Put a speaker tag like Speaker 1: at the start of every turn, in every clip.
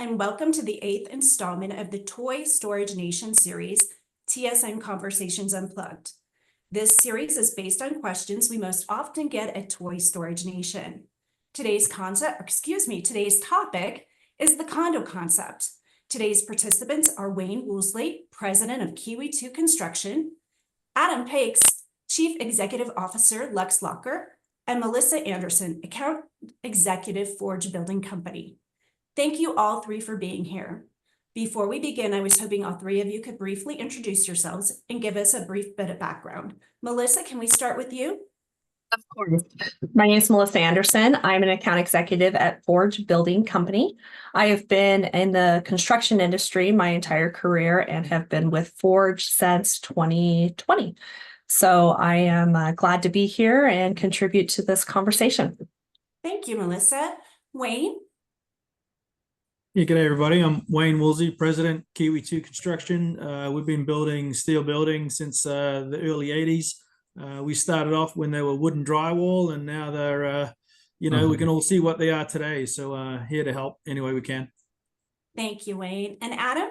Speaker 1: and welcome to the 8th installment of the Toy Storage Nation series, TSN Conversations Unplugged. This series is based on questions we most often get at Toy Storage Nation. Today's topic is the condo concept. Today's participants are Wayne Woolsey, president of Kiwi Construction, Adam Pakes, chief executive officer, Luxelocker, and Melissa Anderson, account executive, Forge Building Company. Thank you all three for being here. Before we begin, I was hoping all three of you could briefly introduce yourselves and give us a brief bit of background. Melissa, can we start with you?
Speaker 2: Of course. My name is Melissa Anderson. I'm an account executive at Forge Building Company. I have been in the construction industry my entire career and have been with Forge since 2020. So I am glad to be here and contribute to this conversation.
Speaker 1: Thank you, Melissa. Wayne?
Speaker 3: Yeah, good day, everybody. I'm Wayne Woolsey, president, Kiwi Construction. We've been building steel buildings since the early 80s. We started off when they were wooden drywall, and now they're, we can all see what they are today. So here to help any way we can.
Speaker 1: Thank you, Wayne. And Adam?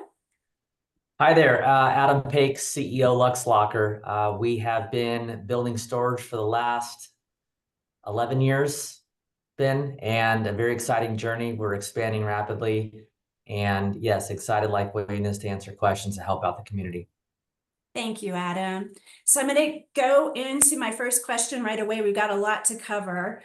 Speaker 4: Hi there, Adam Pakes, CEO Luxelocker. We have been building storage for the last 11 years, and a very exciting journey. We're expanding rapidly, and yes, excited like Wayne is to answer questions and help out the community.
Speaker 1: Thank you, Adam. So I'm going to go into my first question right away. We've got a lot to cover.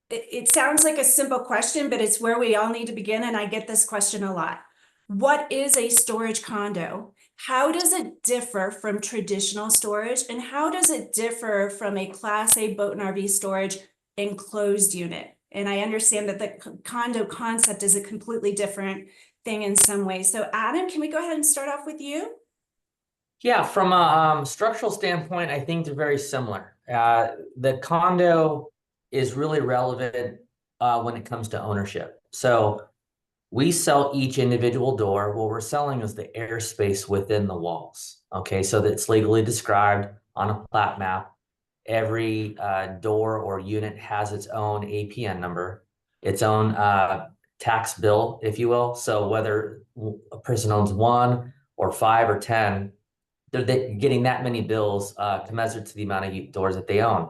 Speaker 1: It sounds like a simple question, but it's where we all need to begin, and I get this question a lot. What is a storage condo? How does it differ from traditional storage, and how does it differ from a Class A boat and RV storage enclosed unit? And I understand that the condo concept is a completely different thing in some ways. So Adam, can we go ahead and start off with you?
Speaker 4: Yeah, from a structural standpoint, I think they're very similar. The condo is really relevant when it comes to ownership. So we sell each individual door. What we're selling is the airspace within the walls. Okay, so that's legally described on a plat map. Every door or unit has its own APN number, its own tax bill, if you will. So whether a person owns 1 or 5 or 10, they're getting that many bills commensurate to the amount of doors that they own.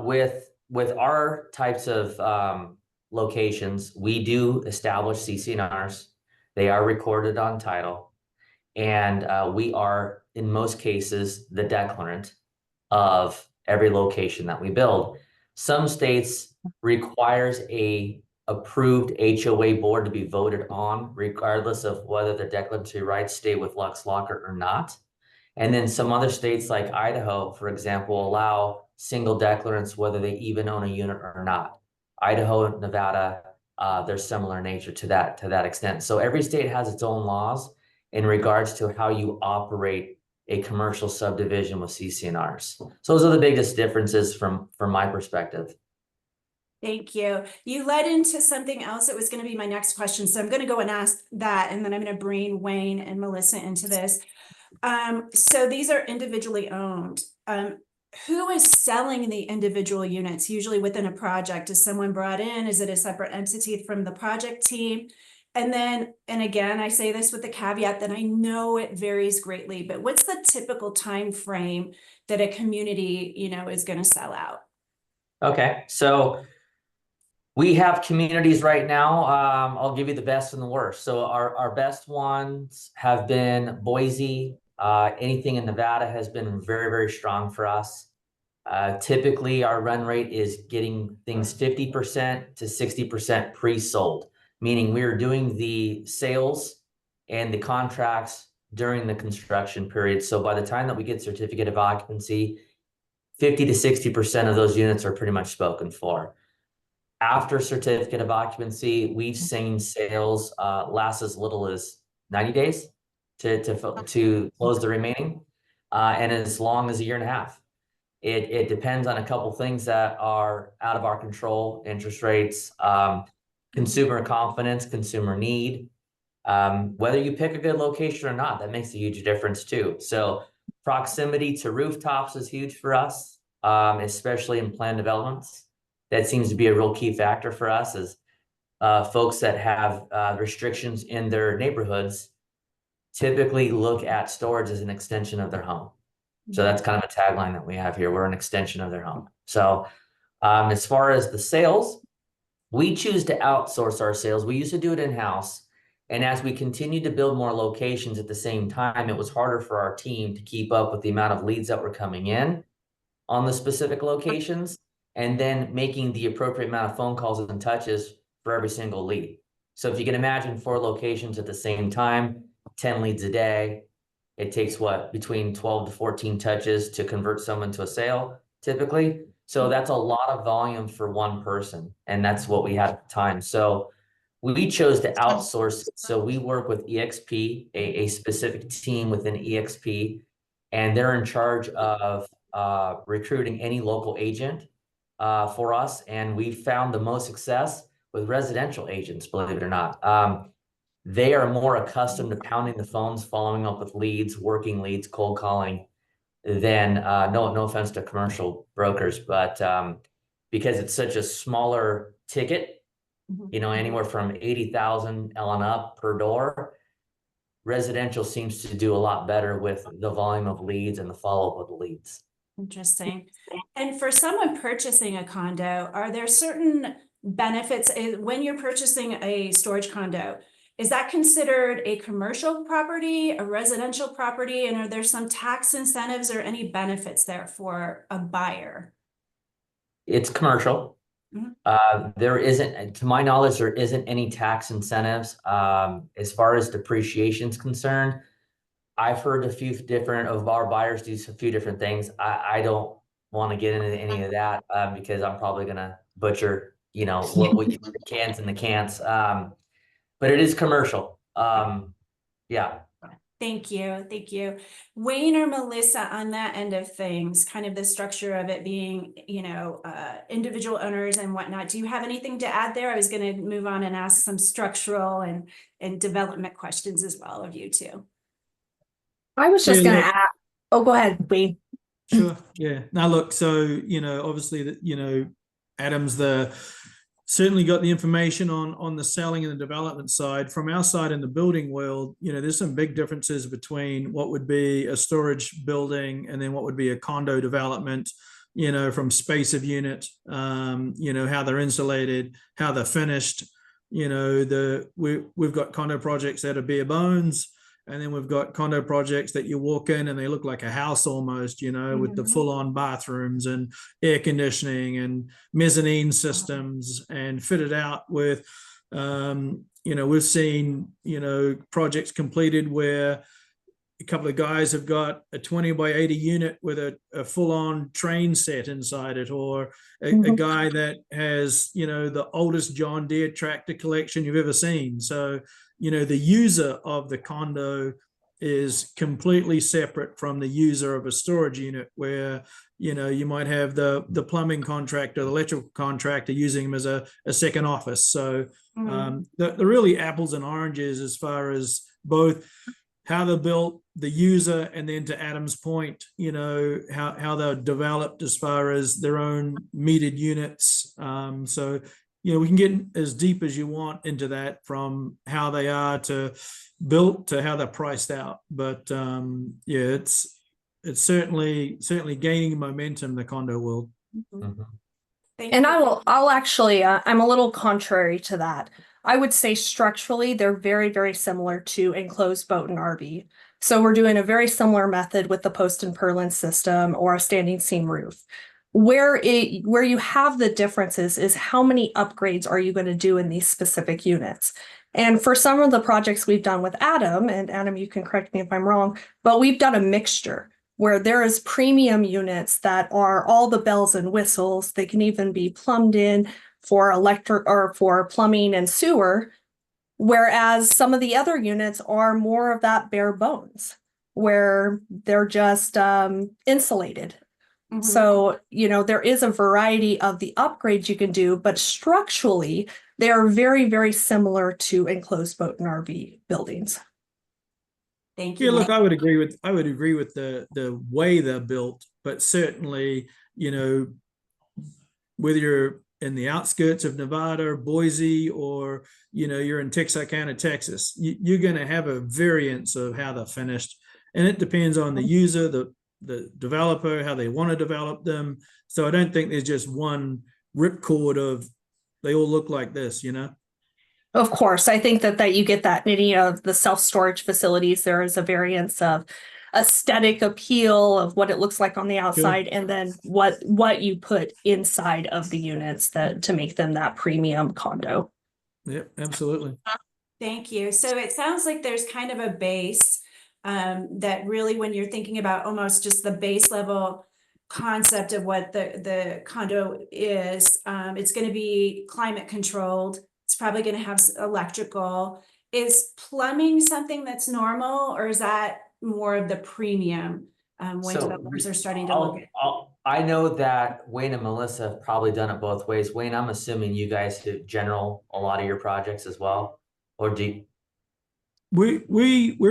Speaker 4: With our types of locations, we do establish CC&Rs. They are recorded on title, and we are, in most cases, the declarant of every location that we build. Some states requires a approved HOA board to be voted on, regardless of whether the declaratory rights stay with Luxelocker or not. And then some other states like Idaho, for example, allow single declarants whether they even own a unit or not. Idaho and Nevada, they're similar in nature to that extent. So every state has its own laws in regards to how you operate a commercial subdivision with CC&Rs. So those are the biggest differences from my perspective.
Speaker 1: Thank you. You led into something else that was going to be my next question. So I'm going to go and ask that, and then I'm going to bring Wayne and Melissa into this. So these are individually owned. Who is selling the individual units usually within a project? Is someone brought in? Is it a separate entity from the project team? And then, and again, I say this with the caveat that I know it varies greatly, but what's the typical time frame that a community, is going to sell out?
Speaker 4: Okay, so we have communities right now. I'll give you the best and the worst. So our best ones have been Boise. Anything in Nevada has been very, very strong for us. Typically, our run rate is getting things 50% to 60% pre-sold, meaning we're doing the sales and the contracts during the construction period. So by the time that we get certificate of occupancy, 50 to 60% of those units are pretty much spoken for. After certificate of occupancy, we've seen sales last as little as 90 days to close the remaining, and as long as 1.5 years. It depends on a couple things that are out of our control: interest rates, consumer confidence, consumer need, whether you pick a good location or not. That makes a huge difference too. So proximity to rooftops is huge for us, especially in planned developments. That seems to be a real key factor for us. Is folks that have restrictions in their neighborhoods typically look at storage as an extension of their home. So that's kind of a tagline that we have here. We're an extension of their home. So as far as the sales, we choose to outsource our sales. We used to do it in-house. And as we continued to build more locations at the same time, it was harder for our team to keep up with the amount of leads that were coming in on the specific locations, and then making the appropriate amount of phone calls and touches for every single lead. So if you can imagine 4 locations at the same time, 10 leads a day, it takes what, between 12 to 14 touches to convert someone to a sale typically. So that's a lot of volume for one person. And that's what we had at the time. So we chose to outsource. So we work with EXP, a specific team within EXP, and they're in charge of recruiting any local agent for us. And we found the most success with residential agents, believe it or not. They are more accustomed to pounding the phones, following up with leads, working leads, cold calling, than no offense to commercial brokers, but because it's such a smaller ticket, you know, anywhere from 80,000 on up per door, residential seems to do a lot better with the volume of leads and the follow-up of the leads.
Speaker 1: Interesting. And for someone purchasing a condo, are there certain benefits when you're purchasing a storage condo? Is that considered a commercial property, a residential property? And are there some tax incentives or any benefits there for a buyer?
Speaker 4: It's commercial. There isn't, to my knowledge, there isn't any tax incentives. As far as depreciation is concerned, I've heard a few different of our buyers do a few different things. I don't want to get into any of that because I'm probably going to butcher, you know, what we the cans and the can'ts. But it is commercial. Yeah.
Speaker 1: Thank you. Thank you. Wayne or Melissa, on that end of things, kind of the structure of it being, you know, individual owners and whatnot. Do you have anything to add there? I was going to move on and ask some structural and development questions as well of you two.
Speaker 2: I was just
Speaker 3: Yeah,
Speaker 2: going to
Speaker 3: look-
Speaker 2: add, oh, go ahead, Wayne.
Speaker 3: Sure. Yeah. Now look, so, you know, obviously that, you know, Adam's certainly got the information on the selling and the development side. From our side in the building world, you know, there's some big differences between what would be a storage building and then what would be a condo development, you know, from space of unit, you know, how they're insulated, how they're finished. You know, we've got condo projects that are bare bones. And then we've got condo projects that you walk in and they look like a house almost, you know, with the full-on bathrooms and air conditioning and mezzanine systems and fitted out with, you know, we've seen, you know, projects completed where a couple of guys have got a 20 by 80 unit with a full-on train set inside it, or a guy that has, you know, the oldest John Deere tractor collection you've ever seen. So, you know, the user of the condo is completely separate from the user of a storage unit, where, you know, you might have the plumbing contractor, the electrical contractor using them as a second office. So the really apples and oranges as far as both how they're built, the user, and then to Adam's point, you know, how they're developed as far as their own metered units. So, you know, we can get as deep as you want into that, from how they are to built to how they're priced out. But yeah, it's certainly gaining momentum, the condo world.
Speaker 2: And I'll actually, I'm a little contrary to that. I would say structurally, they're very, very similar to enclosed boat and RV. So we're doing a very similar method with the post and purlin system or a standing seam roof. Where you have the differences is how many upgrades are you going to do in these specific units. And for some of the projects we've done with Adam, and Adam, you can correct me if I'm wrong, but we've done a mixture where there is premium units that are all the bells and whistles. They can even be plumbed in for electric or for plumbing and sewer, whereas some of the other units are more of that bare bones, where they're just insulated. So, you know, there is a variety of the upgrades you can do, but structurally, they are very, very similar to enclosed boat and RV buildings.
Speaker 1: Thank you.
Speaker 3: Yeah, look, I would agree with the way they're built, but certainly, you know, whether you're in the outskirts of Nevada, Boise, or you're in Texarkana, Texas, you're going to have a variance of how they're finished, and it depends on the user, the developer, how they want to develop them. So I don't think there's just one ripcord of they all look like this.
Speaker 2: Of course, I think that you get that in any of the self-storage facilities. There is a variance of aesthetic appeal of what it looks like on the outside, and then what you put inside of the units to make them that premium condo.
Speaker 3: Yep, absolutely.
Speaker 1: Thank you. So it sounds like there's kind of a base that really, when you're thinking about almost just the base level concept of what the condo is, it's going to be climate controlled. It's probably going to have electrical. Is plumbing something that's normal, or is that more of the premium when developers are starting to look at?
Speaker 4: I know that Wayne and Melissa have probably done it both ways. Wayne, I'm assuming you guys do a lot of your projects as well, or do you?
Speaker 3: We're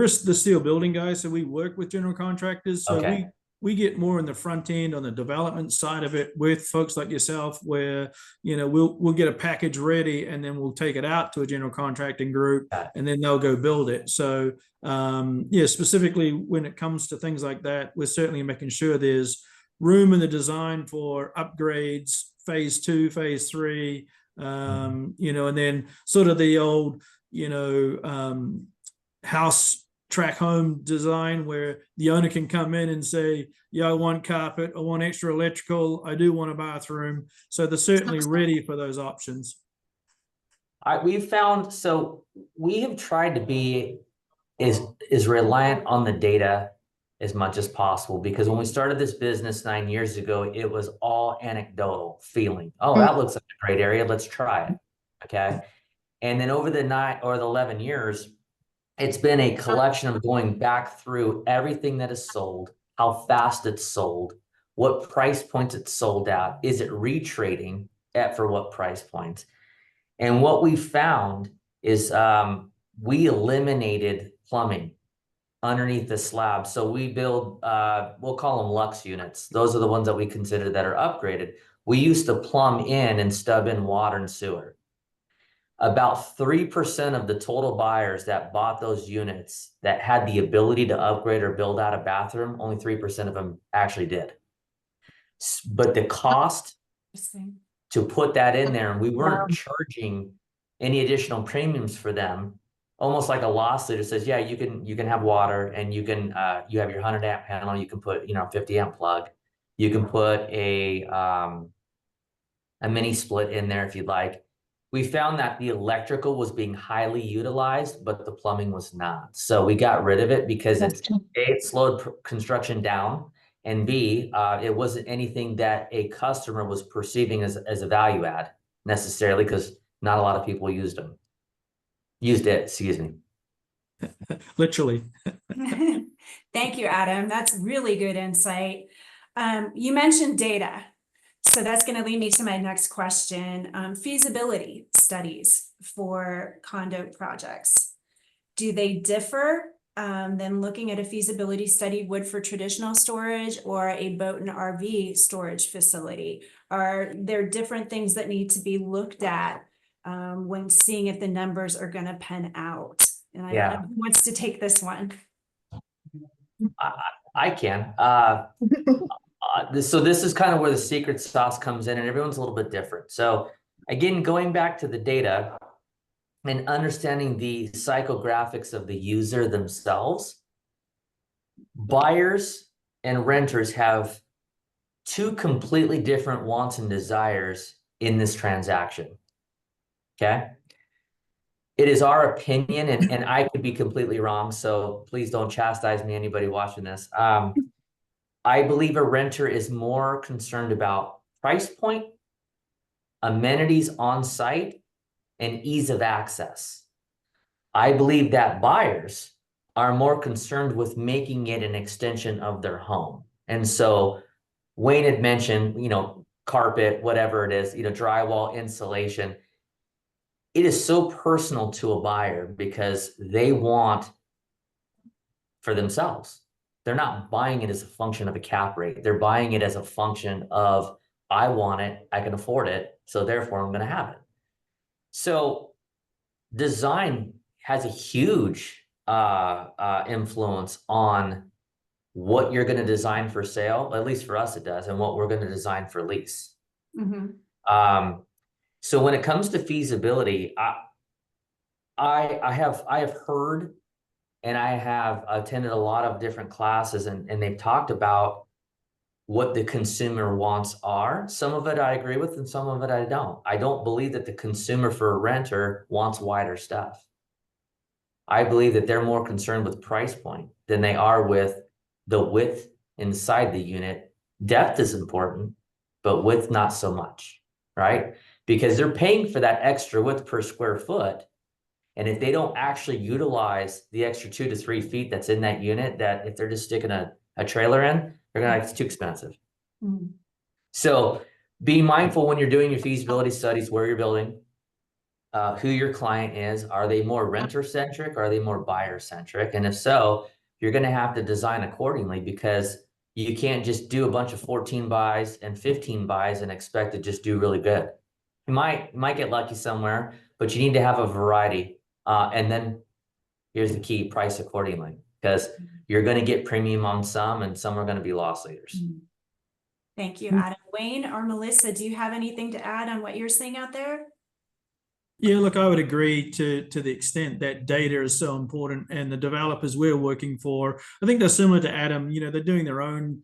Speaker 3: the steel building guys, so we work with general contractors. So
Speaker 4: Okay.
Speaker 3: we get more in the front end on the development side of it with folks like yourself, where we'll get a package ready and then we'll take it out to a general contracting group, and then they'll go build it. So specifically when it comes to things like that, we're certainly making sure there's room in the design for upgrades, phase 2, phase 3, and then sort of the old house track home design, where the owner can come in and say, yeah, I want carpet, I want extra electrical, I do want a bathroom. So they're certainly ready for those options.
Speaker 4: We have tried to be as reliant on the data as much as possible, because when we started this business 9 years ago, it was all anecdotal feeling. Oh, that looks like a great area, let's try it. Okay. And then over the 9 or the 11 years, it's been a collection of going back through everything that is sold, how fast it's sold, what price points it's sold at, is it retrading for what price points? And what we found is we eliminated plumbing underneath the slab. So we build, we'll call them Lux units. Those are the ones that we consider that are upgraded. We used to plumb in and stub in water and sewer. About 3% of the total buyers that bought those units that had the ability to upgrade or build out a bathroom, only 3% of them actually did. But the cost to put that in there, and we weren't charging any additional premiums for them, almost like a lawsuit. It says, yeah, you can have water, and you have your 100 amp panel, you can put 50 amp plug, you can put a mini split in there if you'd like. We found that the electrical was being highly utilized, but the plumbing was not. So we got rid of it because it slowed construction down, and B, it wasn't anything that a customer was perceiving as a value add necessarily, because not a lot of people used it, excuse me.
Speaker 3: Literally.
Speaker 1: Thank you, Adam. That's really good insight. You mentioned data. So that's going to lead me to my next question. Feasibility studies for condo projects. Do they differ than looking at a feasibility study would for traditional storage or a boat and RV storage facility? Are there different things that need to be looked at when seeing if the numbers are going to pen out? And I don't know who wants to take this one.
Speaker 4: I can. So this is kind of where the secret sauce comes in, and everyone's a little bit different. So again, going back to the data and understanding the psychographics of the user themselves, buyers and renters have two completely different wants and desires in this transaction. Okay. It is our opinion, and I could be completely wrong, so please don't chastise me, anybody watching this. I believe a renter is more concerned about price point, amenities on site, and ease of access. I believe that buyers are more concerned with making it an extension of their home. And so Wayne had mentioned, carpet, whatever it is, drywall, insulation. It is so personal to a buyer because they want for themselves. They're not buying it as a function of a cap rate. They're buying it as a function of, I want it, I can afford it, So therefore I'm going to have it. So design has a huge influence on what you're going to design for sale. At least for us, it does. And what we're going to design for lease.
Speaker 1: Mm-hmm.
Speaker 4: So when it comes to feasibility, I have heard, and I have attended a lot of different classes, and they've talked about what the consumer wants are. Some of it I agree with, and some of it I don't. I don't believe that the consumer for a renter wants wider stuff. I believe that they're more concerned with price point than they are with the width inside the unit. Depth is important, but width not so much, right? Because they're paying for that extra width per square foot. And if they don't actually utilize the extra 2 to 3 feet that's in that unit, that if they're just sticking a trailer in, they're gonna, it's too expensive.
Speaker 1: Mm-hmm.
Speaker 4: So be mindful when you're doing your feasibility studies, where you're building, who your client is. Are they more renter centric? Or are they more buyer centric? And if so, you're gonna have to design accordingly, because you can't just do a bunch of 14 buys and 15 buys and expect to just do really good. You might get lucky somewhere, but you need to have a variety. And then here's the key: price accordingly, because you're going to get premium on some, and some are going to be loss leaders.
Speaker 1: Thank you, Adam. Wayne or Melissa, do you have anything to add on what you're seeing out there?
Speaker 3: Yeah, look, I would agree to the extent that data is so important, and the developers we're working for, I think they're similar to Adam. You know, they're doing their own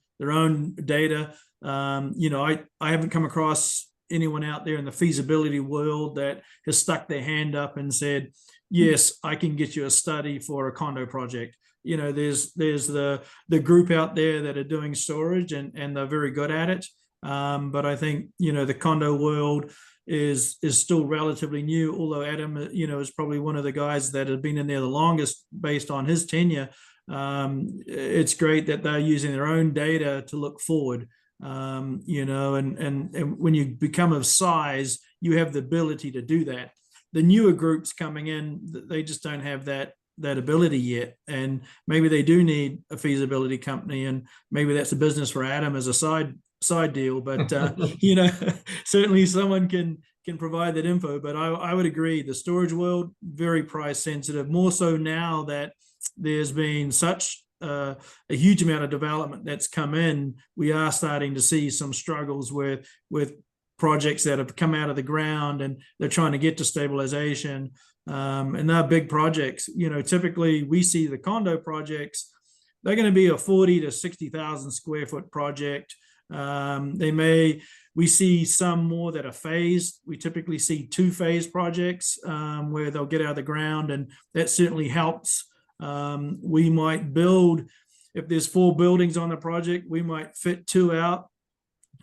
Speaker 3: data. You know, I haven't come across anyone out there in the feasibility world that has stuck their hand up and said, yes, I can get you a study for a condo project. You know, there's the group out there that are doing storage, and they're very good at it. But I think, you know, the condo world is still relatively new, although Adam, you know, is probably one of the guys that have been in there the longest based on his tenure. It's great that they're using their own data to look forward. You know, and when you become of size, you have the ability to do that. The newer groups coming in, they just don't have that ability yet, and maybe they do need a feasibility company, and maybe that's a business for Adam as a side deal. But you know, certainly someone can provide that info. But I would agree, the storage world very price sensitive, more so now that there's been such a huge amount of development that's come in. We are starting to see some struggles with projects that have come out of the ground, and they're trying to get to stabilization. And they're big projects. You know, typically we see the condo projects, they're going to be a 40 to 60,000 square foot project. We see some more that are phased. We typically see 2-phase projects where they'll get out of the ground, and that certainly helps. We might build, if there's 4 buildings on the project, we might fit 2 out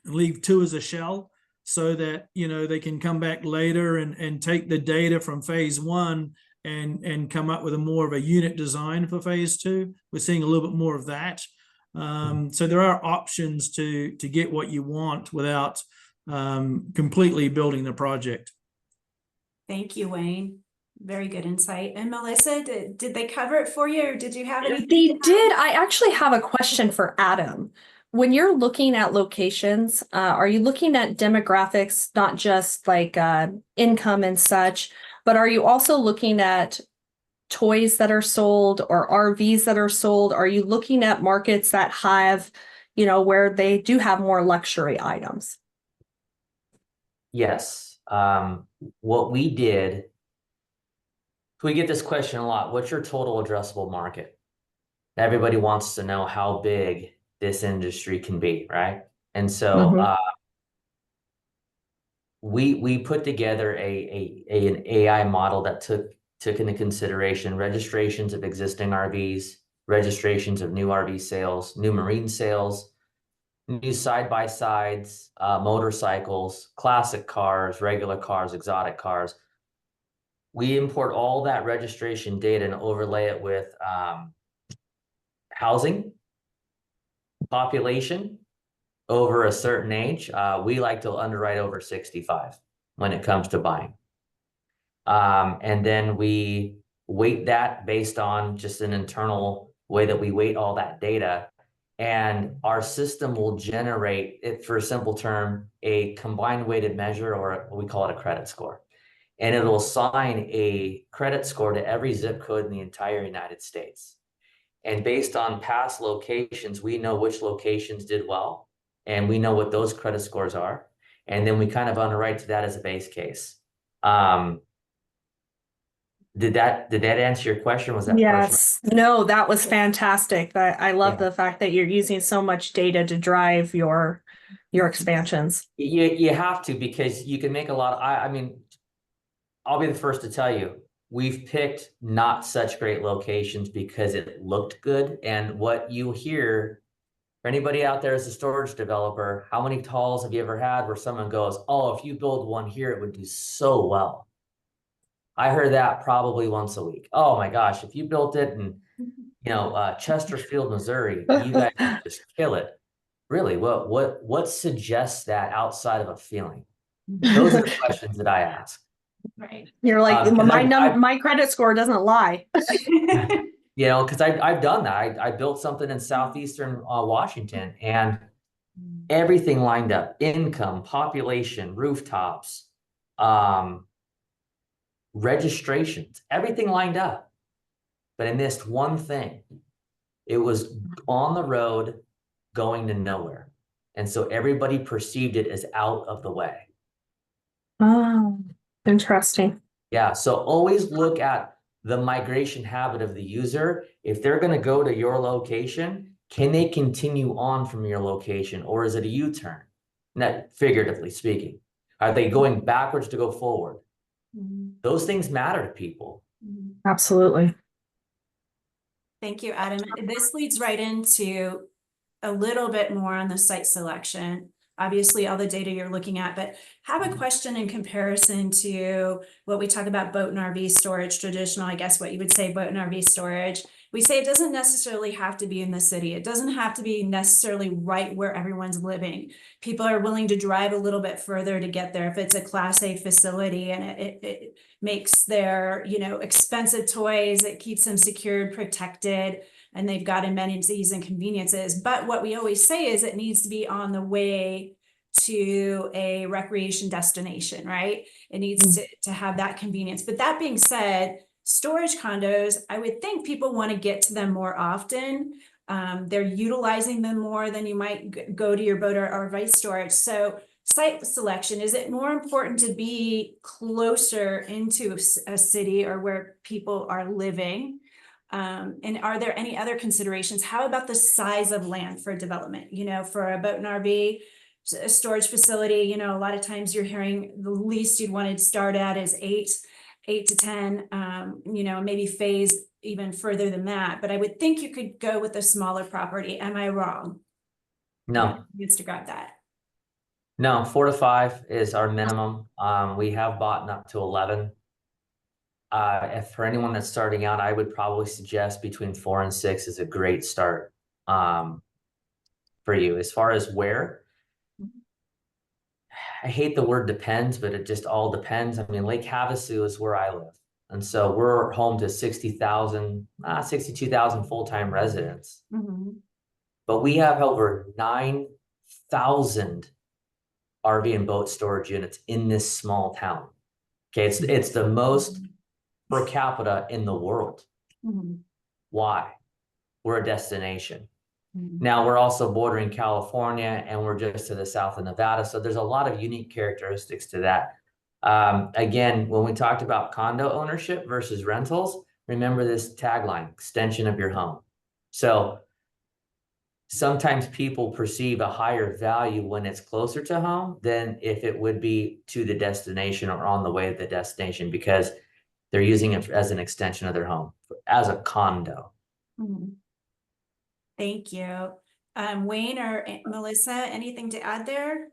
Speaker 3: and leave 2 as a shell, so that, you know, they can come back later and take the data from phase 1 and come up with a more of a unit design for phase 2. We're seeing a little bit more of that. So there are options to get what you want without completely building the project.
Speaker 1: Thank you, Wayne. Very good insight. And Melissa, did they cover it for you, or did you have anything?
Speaker 2: They did. I actually have a question for Adam. When you're looking at locations, are you looking at demographics, not just like income and such, but are you also looking at toys that are sold or RVs that are sold? Are you looking at markets that have, you know, where they do have more luxury items?
Speaker 4: Yes. What we did, we get this question a lot: what's your total addressable market? Everybody wants to know how big this industry can be, right? And so we put together an AI model that took into consideration registrations of existing RVs, registrations of new RV sales, new marine sales, new side-by-sides, motorcycles, classic cars, regular cars, exotic cars. We import all that registration data and overlay it with housing, population over a certain age. We like to underwrite over 65 when it comes to buying. And then we weight that based on just an internal way that we weight all that data. And our system will generate it, for a simple term, a combined weighted measure, or we call it a credit score. And it'll assign a credit score to every zip code in the entire United States. And based on past locations, we know which locations did well, and we know what those credit scores are. And then we kind of underwrite to that as a base case. Did that answer your question? Was that personal?
Speaker 2: Yes. No, that was fantastic. I love the fact that you're using so much data to drive your expansions.
Speaker 4: You have to, because you can make a lot of, I mean, I'll be the first to tell you, we've picked not such great locations because it looked good. And what you hear, for anybody out there as a storage developer, how many calls have you ever had where someone goes, oh, if you build one here, it would do so well? I heard that probably once a week. Oh my gosh, if you built it in, Chesterfield, Missouri, you guys would just kill it. Really, what suggests that outside of a feeling? Those are the questions that I ask.
Speaker 1: Right.
Speaker 2: You're like, my credit score doesn't lie.
Speaker 4: Because I've done that. I built something in southeastern Washington, and everything lined up: income, population, rooftops, registrations, everything lined up. But I missed one thing. It was on the road going to nowhere. And so everybody perceived it as out of the way.
Speaker 2: Oh, interesting.
Speaker 4: Yeah. So always look at the migration habit of the user. If they're going to go to your location, can they continue on from your location, or is it a U-turn? Not figuratively speaking. Are they going backwards to go forward? Those things matter to people.
Speaker 2: Absolutely.
Speaker 1: Thank you, Adam. This leads right into a little bit more on the site selection. Obviously, all the data you're looking at, but have a question in comparison to what we talk about boat and RV storage, traditional, I guess what you would say boat and RV storage. We say it doesn't necessarily have to be in the city. It doesn't have to be necessarily right where everyone's living. People are willing to drive a little bit further to get there. If it's a Class A facility and it makes their, expensive toys, it keeps them secured, protected, and they've got amenities and conveniences. But what we always say is it needs to be on the way to a recreation destination, right? It needs to have that convenience. But that being said, storage condos, I would think people want to get to them more often. They're utilizing them more than you might go to your boat or RV storage. So site selection, is it more important to be closer into a city or where people are living? And are there any other considerations? How about the size of land for development? For a boat and RV a storage facility, a lot of times you're hearing the least you'd want to start at is 8 to 10, maybe phase even further than that. But I would think you could go with a smaller property. Am I wrong?
Speaker 4: No.
Speaker 1: Needs to grab that.
Speaker 4: No, 4 to 5 is our minimum. We have bought up to 11. If for anyone that's starting out, I would probably suggest between 4 and 6 is a great start for you. As far as where, I hate the word depends, but it just all depends. I mean, Lake Havasu is where I live. And so we're home to 62,000 full-time residents. But we have over 9,000 RV and boat storage units in this small town. Okay, it's the most per capita in the world. Why? We're a destination. Now we're also bordering California, and we're just to the south of Nevada. So there's a lot of unique characteristics to that. Again, when we talked about condo ownership versus rentals, remember this tagline: extension of your home. So sometimes people perceive a higher value when it's closer to home than if it would be to the destination or on the way to the destination, because they're using it as an extension of their home, as a condo.
Speaker 1: Thank you. Wayne or Melissa, anything to add there?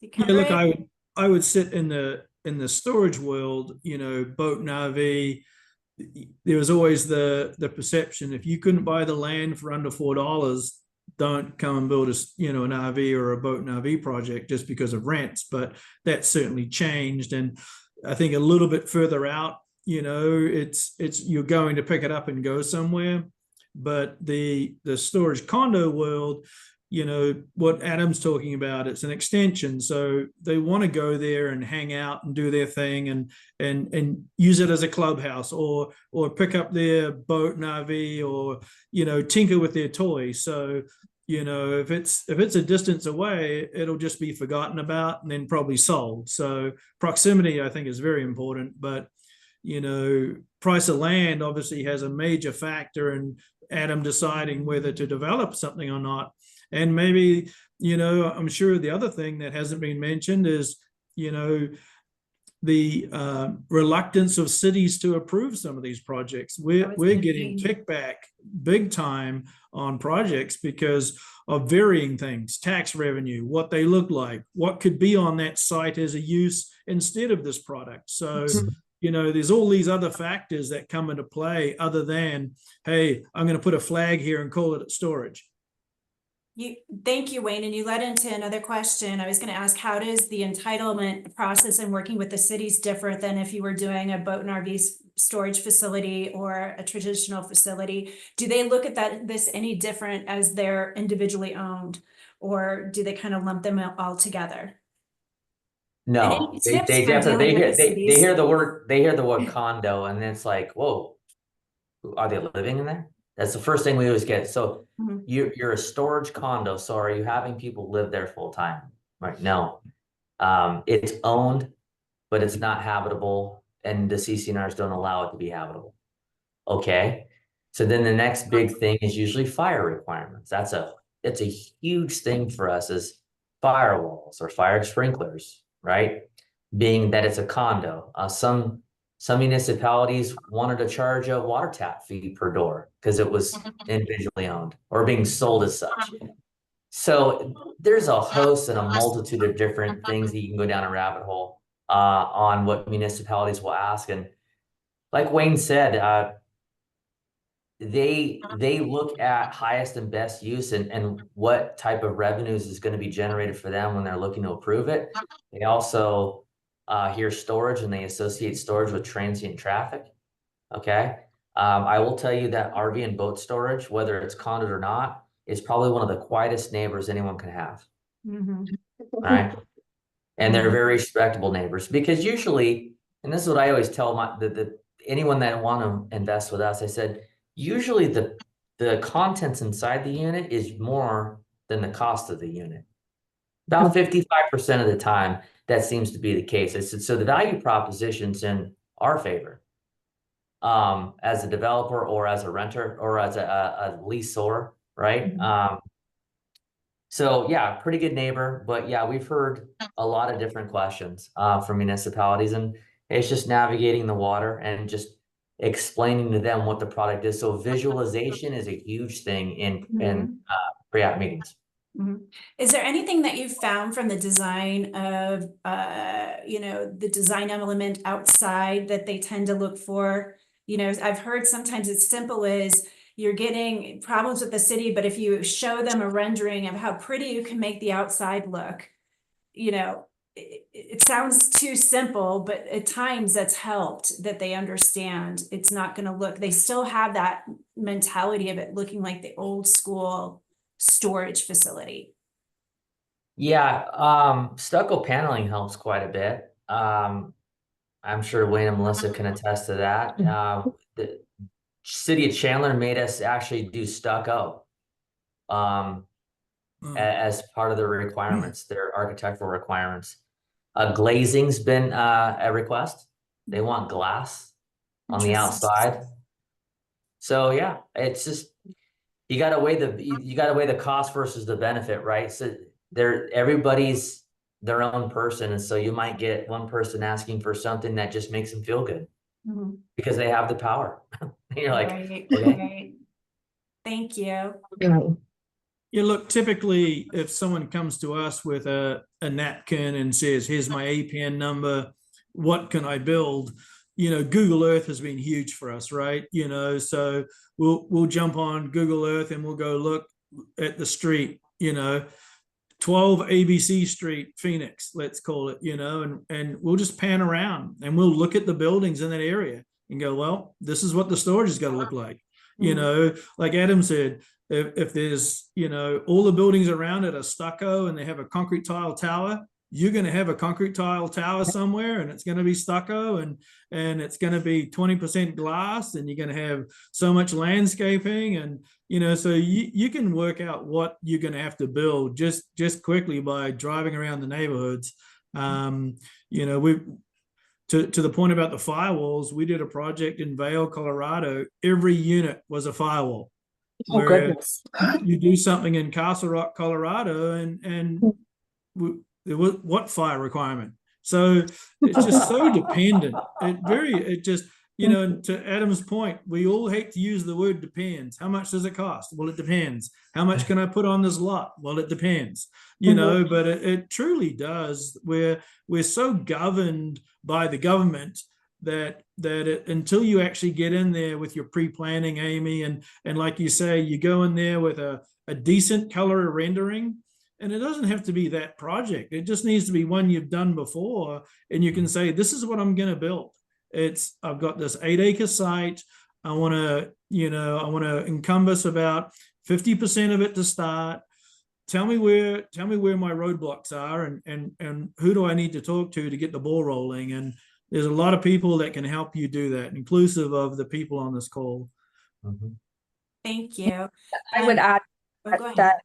Speaker 3: Yeah, look, I would sit in the storage world, boat and RV. There was always the perception, if you couldn't buy the land for under $4, don't come and build an RV or a boat and RV project just because of rents. But that's certainly changed, and I think a little bit further out, it's you're going to pick it up and go somewhere. But the storage condo world, you know, what Adam's talking about, it's an extension. So they want to go there and hang out and do their thing and use it as a clubhouse, or pick up their boat and RV, or, you know, tinker with their toys. So, you know, if it's a distance away, it'll just be forgotten about and then probably sold. So proximity, I think, is very important. But, you know, price of land obviously has a major factor in Adam deciding whether to develop something or not. And maybe, you know, I'm sure the other thing that hasn't been mentioned is, you know, the reluctance of cities to approve some of these projects. We're getting kickback big time on projects because of varying things: tax revenue, what they look like, what could be on that site as a use instead of this product. So, you know, there's all these other factors that come into play other than, hey, I'm going to put a flag here and call it storage.
Speaker 1: Thank you, Wayne. And you led into another question. I was going to ask, how does the entitlement process and working with the cities differ than if you were doing a boat and RV storage facility or a traditional facility? Do they look at this any different as they're individually owned, or do they kind of lump them all together?
Speaker 4: No, they definitely they hear the word condo, and then it's like, whoa, are they living in there? That's the first thing we always get. So you're a storage condo. So are you having people live there full time? Right? No. It's owned, but it's not habitable, and the CCNRs don't allow it to be habitable. Okay. So then the next big thing is usually fire requirements. It's a huge thing for us, is firewalls or fire sprinklers, right? Being that it's a condo. Some municipalities wanted to charge a water tap fee per door because it was individually owned or being sold as such. So there's a host and a multitude of different things that you can go down a rabbit hole on what municipalities will ask. And like Wayne said, they look at highest and best use and what type of revenues is going to be generated for them when they're looking to approve it. They also hear storage, and they associate storage with transient traffic. Okay. I will tell you that RV and boat storage, whether it's condoed or not, is probably one of the quietest neighbors anyone can have. Right. And they're very respectable neighbors, because usually, and this is what I always tell anyone that want to invest with us, I said, usually the contents inside the unit is more than the cost of the unit. About 55% of the time, that seems to be the case. I said, so the value proposition's in our favor as a developer or as a renter or as a leaseor, right? So yeah, pretty good neighbor. But yeah, we've heard a lot of different questions from municipalities, and it's just navigating the water and just explaining to them what the product is. So visualization is a huge thing in pre-app meetings.
Speaker 1: Is there anything that you've found from the design of, you know, the design element outside that they tend to look for? You know, I've heard sometimes it's simple as you're getting problems with the city, but if you show them a rendering of how pretty you can make the outside look, you know, it sounds too simple, but at times that's helped, that they understand it's not going to look, they still have that mentality of it looking like the old school storage facility.
Speaker 4: Yeah, stucco paneling helps quite a bit. I'm sure Wayne and Melissa can attest to that. The city of Chandler made us actually do stucco as part of their requirements, their architectural requirements. Glazing's been a request. They want glass on the outside. So yeah, it's just, you got to weigh the cost versus the benefit, right? So everybody's their own person, and so you might get one person asking for something that just makes them feel good because they have the power. You're like,
Speaker 1: right,
Speaker 4: okay.
Speaker 1: Right. Thank you.
Speaker 3: Yeah, look, typically if someone comes to us with a napkin and says, here's my APN number, what can I build? You know, Google Earth has been huge for us, right? You know, so we'll jump on Google Earth and we'll go look at the street, you know, 12 ABC Street, Phoenix, let's call it, you know, and we'll just pan around and we'll look at the buildings in that area and go, well, this is what the storage is going to look like. You know, like Adam said, if there's, you know, all the buildings around it are stucco and they have a concrete tile tower, you're going to have a concrete tile tower somewhere, and it's going to be stucco, and it's going to be 20% glass, and you're going to have so much landscaping, and you know, so you can work out what you're going to have to build just quickly by driving around the neighborhoods. You know, we to the point about the firewalls, we did a project in Vail, Colorado. Every unit was a firewall.
Speaker 2: Oh, goodness.
Speaker 3: You do something in Castle Rock, Colorado, and there was what fire requirement? So it's just so dependent. It just, you know, to Adam's point, we all hate to use the word depends. How much does it cost? Well, it depends. How much can I put on this lot? Well, it depends, you know, but it truly does. We're so governed by the government that until you actually get in there with your pre-planning, Amy, and like you say, you go in there with a decent color rendering. And it doesn't have to be that project. It just needs to be one you've done before. And you can say, this is what I'm going to build. I've got this 8-acre site. I want to encompass about 50% of it to start. Tell me where my roadblocks are, and who do I need to talk to get the ball rolling? And there's a lot of people that can help you do that, inclusive of the people on this call.
Speaker 1: Thank you.
Speaker 2: I would add that,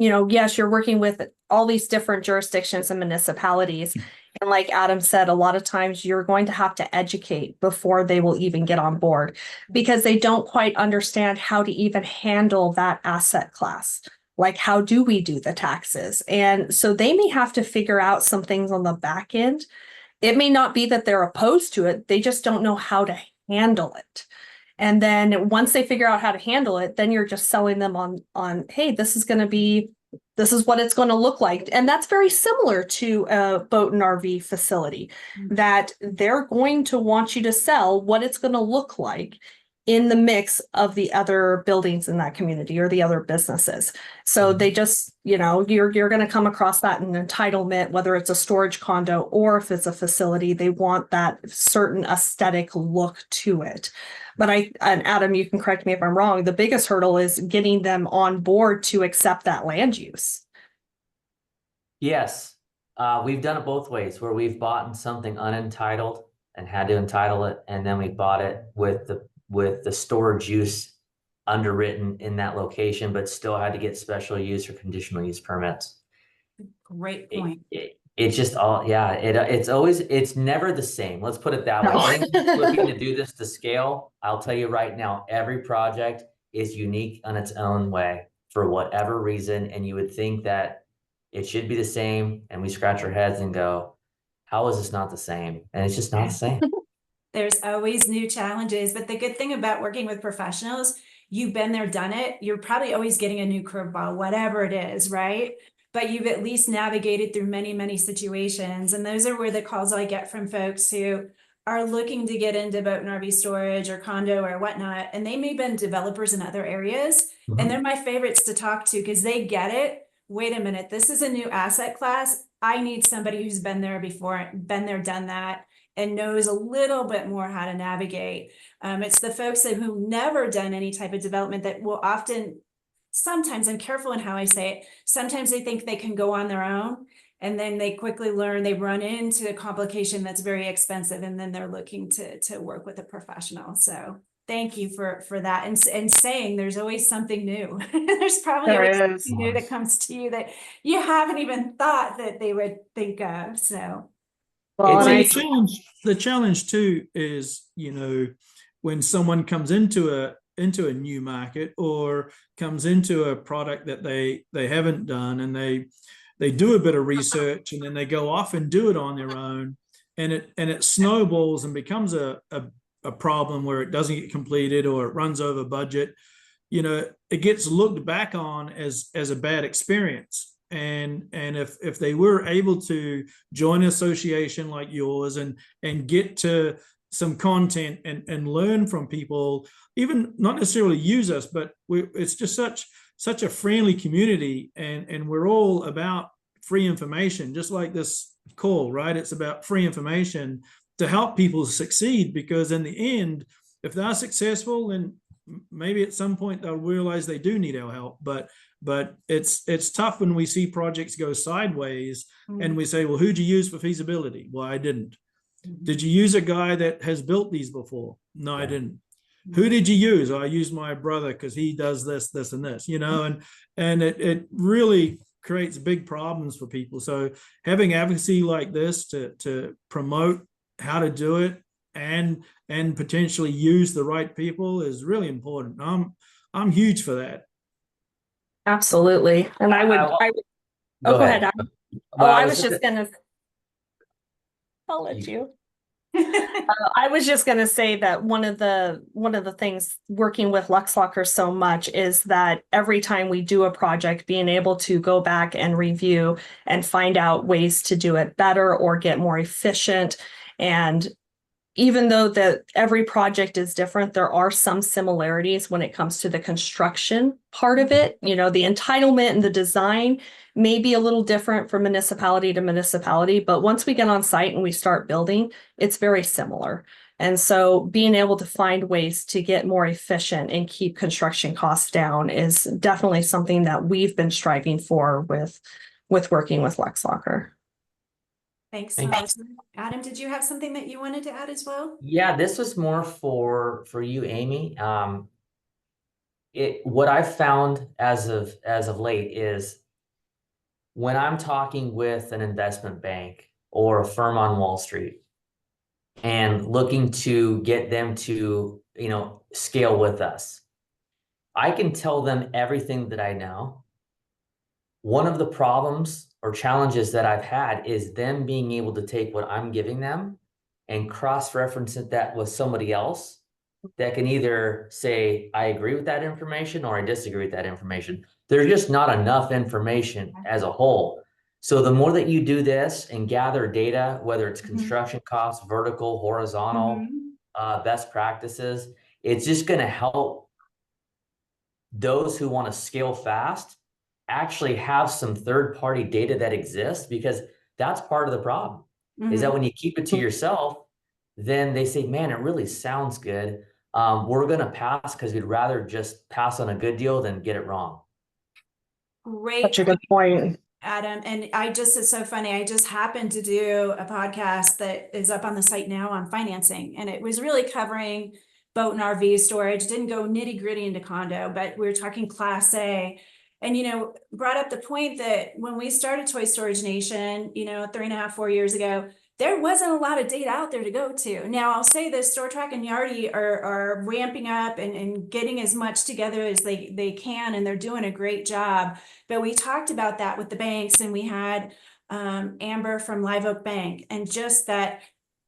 Speaker 2: you know, yes, you're working with all these different jurisdictions and municipalities. And like Adam said, a lot of times you're going to have to educate before they will even get on board, because they don't quite understand how to even handle that asset class. Like, how do we do the taxes? And so they may have to figure out some things on the back end. It may not be that they're opposed to it. They just don't know how to handle it. And then once they figure out how to handle it, then you're just selling them on, hey, this is what it's going to look like. And that's very similar to a boat and RV facility, that they're going to want you to sell what it's going to look like in the mix of the other buildings in that community or the other businesses. So they just, you know, you're going to come across that in entitlement, whether it's a storage condo or if it's a facility, they want that certain aesthetic look to it. But and Adam, you can correct me if I'm wrong, the biggest hurdle is getting them on board to accept that land use.
Speaker 4: Yes. We've done it both ways, where we've bought something unentitled and had to entitle it, and then we bought it with the storage use underwritten in that location, but still had to get special use or conditional use permits.
Speaker 1: Great point.
Speaker 4: It's just all, yeah, it's never the same. Let's put it that way. Anyone looking to do this to scale, I'll tell you right now, every project is unique on its own way for whatever reason. And you would think that it should be the same. And we scratch our heads and go, how is this not the same? And it's just not the same.
Speaker 1: There's always new challenges, but the good thing about working with professionals, you've been there, done it. You're probably always getting a new curveball, whatever it is, right? But you've at least navigated through many, many situations. And those are where the calls I get from folks who are looking to get into boat and RV storage or condo or whatnot. And they may have been developers in other areas. And they're my favorites to talk to because they get it. Wait a minute, this is a new asset class. I need somebody who's been there before, been there, done that, and knows a little bit more how to navigate. It's the folks who've never done any type of development that will often, sometimes, I'm careful in how I say it, sometimes they think they can go on their own, and then they quickly learn, they run into a complication that's very expensive, and then they're looking to work with a professional. So thank you for that. And saying there's always something new. There's probably always something new that comes to you that you haven't even thought that they would think of. So
Speaker 2: well,
Speaker 3: the challenge too is, you know, when someone comes into a new market or comes into a product that they haven't done, and they do a bit of research and then they go off and do it on their own, and it snowballs and becomes a problem where it doesn't get completed or it runs over budget. You know, it gets looked back on as a bad experience. And if they were able to join an association like yours and get to some content and learn from people, even not necessarily use us, but it's just such a friendly community, and we're all about free information, just like this call, right? It's about free information to help people succeed, because in the end, if they're successful, then maybe at some point they'll realize they do need our help, but it's tough when we see projects go sideways and we say, well, who'd you use for feasibility? Well, I didn't. Did you use a guy that has built these before? No, I didn't. Who did you use? I used my brother because he does this, this, and this, you know, and it really creates big problems for people. So having advocacy like this to promote how to do it and potentially use the right people is really important. I'm huge for that.
Speaker 2: Absolutely. And I would
Speaker 4: Go
Speaker 2: go ahead.
Speaker 4: ahead.
Speaker 2: I was just gonna, I'll let you. I was just going to say that one of the things working with Luxelocker so much is that every time we do a project, being able to go back and review and find out ways to do it better or get more efficient. And even though that every project is different, there are some similarities when it comes to the construction part of it. You know, the entitlement and the design may be a little different from municipality to municipality, but once we get on site and we start building, it's very similar. And so being able to find ways to get more efficient and keep construction costs down is definitely something that we've been striving for with working with Luxelocker.
Speaker 1: Thanks, Melissa. Adam, did you have something that you wanted to add as well?
Speaker 4: Yeah, this was more for you, Amy. What I've found as of late is when I'm talking with an investment bank or a firm on Wall Street and looking to get them to, you know, scale with us, I can tell them everything that I know. One of the problems or challenges that I've had is them being able to take what I'm giving them and cross-reference that with somebody else that can either say, I agree with that information or I disagree with that information. There's just not enough information as a whole. So the more that you do this and gather data, whether it's construction costs, vertical, horizontal, best practices, it's just going to help those who want to scale fast actually have some third-party data that exists, because that's part of the problem is that when you keep it to yourself, then they say, man, it really sounds good. We're going to pass because we'd rather just pass on a good deal than get it wrong.
Speaker 1: Great.
Speaker 2: Such a good point,
Speaker 1: Adam. And it's so funny. I just happened to do a podcast that is up on the site now on financing, and it was really covering boat and RV storage. Didn't go nitty gritty into condo, but we were talking Class A. And, you know, brought up the point that when we started Toy Storage Nation, you know, 3.5, 4 years ago, there wasn't a lot of data out there to go to. Now, I'll say this, Store Track and Yardi are ramping up and getting as much together as they can, and they're doing a great job. But we talked about that with the banks, and we had Amber from Live Oak Bank, and just that,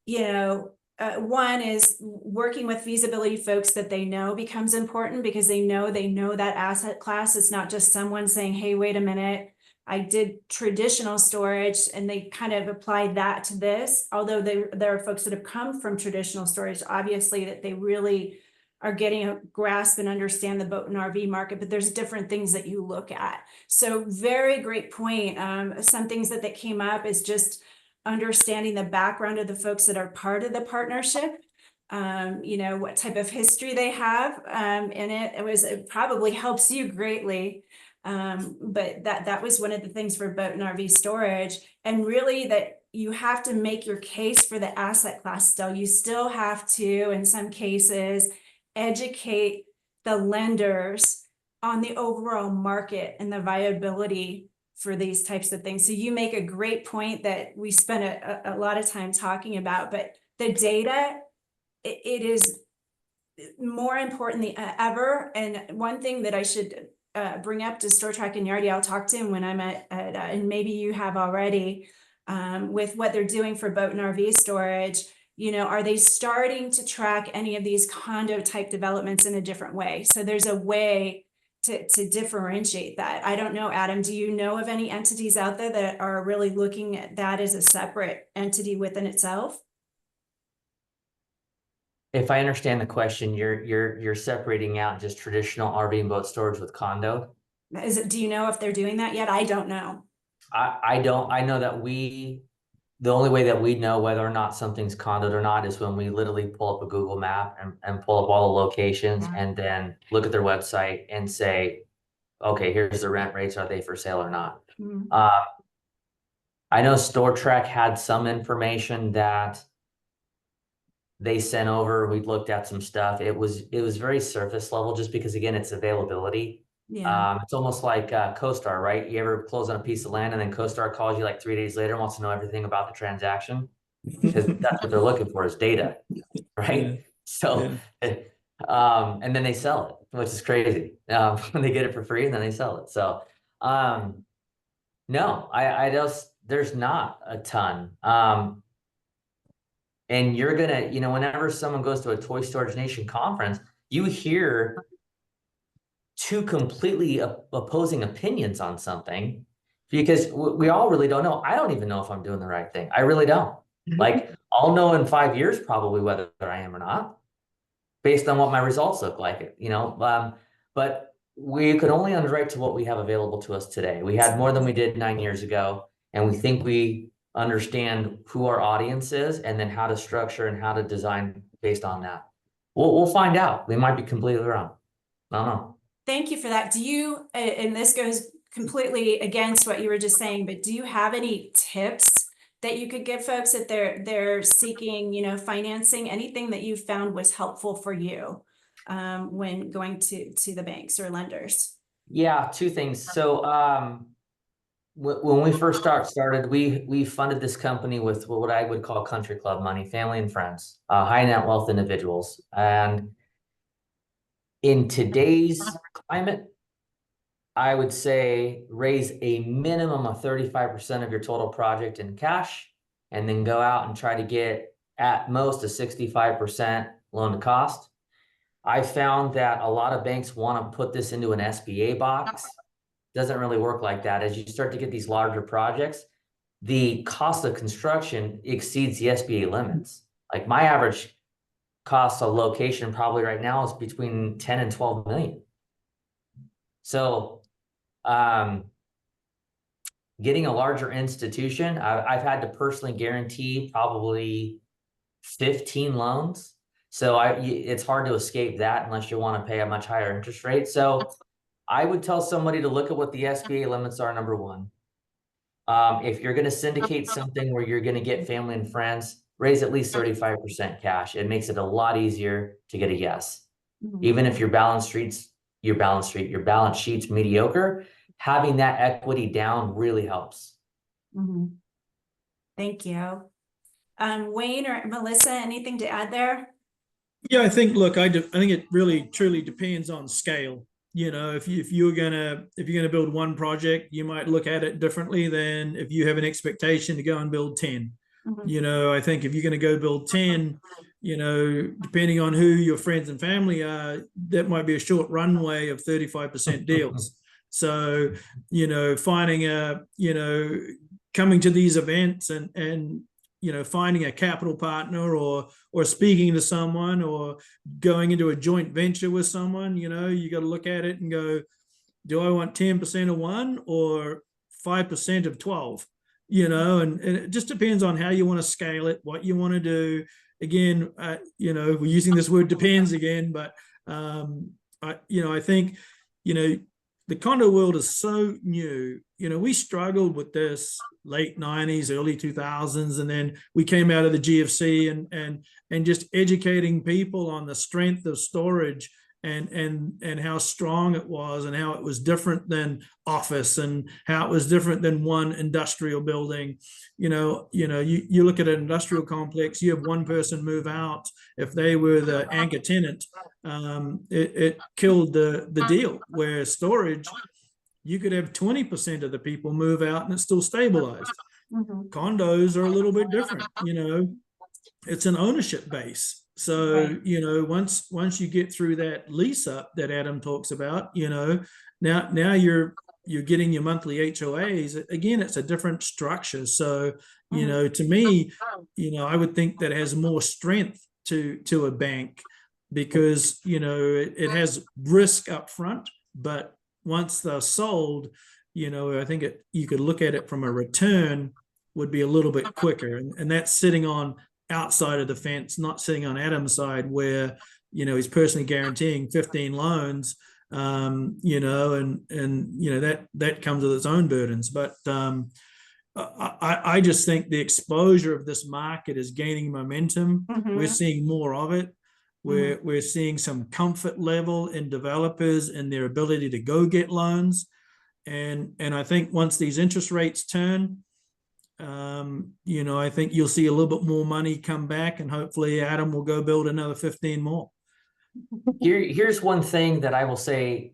Speaker 1: you know, one is working with feasibility folks that they know becomes important, because they know that asset class. It's not just someone saying, hey, wait a minute, I did traditional storage, and they kind of apply that to this. Although there are folks that have come from traditional storage, obviously, that they really are getting a grasp and understand the boat and RV market, but there's different things that you look at. So very great point. Some things that came up is just understanding the background of the folks that are part of the partnership, you know, what type of history they have in it. It probably helps you greatly. But that was one of the things for boat and RV storage, and really that you have to make your case for the asset class still. You still have to, in some cases, educate the lenders on the overall market and the viability for these types of things. So you make a great point that we spent a lot of time talking about, but the data, it is more important than ever. And one thing that I should bring up to Store Track and Yardi, I'll talk to him when I'm at and maybe you have already, with what they're doing for boat and RV storage. You know, are they starting to track any of these condo type developments in a different way? So there's a way to differentiate that. I don't know, Adam, do you know of any entities out there that are really looking at that as a separate entity within itself?
Speaker 4: If I understand the question, you're separating out just traditional RV and boat storage with condo.
Speaker 1: Do you know if they're doing that yet? I don't know.
Speaker 4: I don't. I know that the only way that we know whether or not something's condoed or not is when we literally pull up a Google map and pull up all the locations and then look at their website and say, okay, here's the rent rates. Are they for sale or not?
Speaker 1: Mhm.
Speaker 4: I know Store Trek had some information that they sent over. We looked at some stuff. It was very surface level just because, again, it's availability.
Speaker 1: Yeah.
Speaker 4: It's almost like CoStar, right? You ever close on a piece of land and then CoStar calls you like 3 days later and wants to know everything about the transaction? Because that's what they're looking for is data, right?
Speaker 3: Yeah.
Speaker 4: So, and then they sell it, which is crazy. When they get it for free and then they sell it. So, no, I just, there's not a ton. And you're gonna, whenever someone goes to a Toy Storage Nation conference, you hear two completely opposing opinions on something because we all really don't know. I don't even know if I'm doing the right thing. I really don't. Like, I'll know in 5 years probably whether I am or not, based on what my results look like, but we could only underwrite to what we have available to us today. We had more than we did 9 years ago, and we think we understand who our audience is and then how to structure and how to design based on that. We'll find out. We might be completely wrong. I don't know.
Speaker 1: Thank you for that. Do you, and this goes completely against what you were just saying, but do you have any tips that you could give folks if they're seeking, financing? Anything that you found was helpful for you when going to the banks or lenders?
Speaker 4: Yeah, two things. So when we first started, we funded this company with what I would call country club money, family and friends, high net wealth individuals. And in today's climate, I would say raise a minimum of 35% of your total project in cash, and then go out and try to get at most a 65% loan to cost. I found that a lot of banks want to put this into an SBA box. Doesn't really work like that. As you start to get these larger projects, the cost of construction exceeds the SBA limits. Like, my average cost of location probably right now is between 10 and 12 million. So getting a larger institution, I've had to personally guarantee probably 15 loans. So it's hard to escape that unless you want to pay a much higher interest rate. So I would tell somebody to look at what the SBA limits are, number one. If you're going to syndicate something where you're going to get family and friends, raise at least 35% cash. It makes it a lot easier to get a yes.
Speaker 1: Mhm.
Speaker 4: Even if your balance sheet's mediocre, having that equity down really helps.
Speaker 1: Mhm. Thank you. Wayne or Melissa, anything to add there?
Speaker 3: Yeah, I think, look, I think it really truly depends on scale. If you're gonna build one project, you might look at it differently than if you have an expectation to go and build 10.
Speaker 1: Mhm.
Speaker 3: I think if you're going to go build 10, depending on who your friends and family are, that might be a short runway of 35% deals. So, finding coming to these events and finding a capital partner or speaking to someone or going into a joint venture with someone, you got to look at it and go, do I want 10% of one or 5% of 12? And it just depends on how you want to scale it, what you want to do. Again, we're using this word depends again, but I think, the condo world is so new. We struggled with this late 90s, early 2000s, and then we came out of the GFC and just educating people on the strength of storage and how strong it was and how it was different than office and how it was different than one industrial building. You look at an industrial complex, you have one person move out. If they were the anchor tenant, it killed the deal. Where storage, you could have 20% of the people move out and it's still stabilized.
Speaker 1: Mhm.
Speaker 3: Condos are a little bit different. It's an ownership base. So,
Speaker 1: Right.
Speaker 3: once you get through that lease up that Adam talks about, now you're getting your monthly HOAs. Again, it's a different structure. So, to me, I would think that has more strength to a bank because, it has risk up front, but once they're sold, I think you could look at it from a return would be a little bit quicker. And that's sitting on outside of the fence, not sitting on Adam's side where, he's personally guaranteeing 15 loans, and that comes with its own burdens. But I just think the exposure of this market is gaining momentum. We're seeing more of it. We're seeing some comfort level in developers and their ability to go get loans. And I think once these interest rates turn, I think you'll see a little bit more money come back, and hopefully Adam will go build another 15 more.
Speaker 4: Here's one thing that I will say,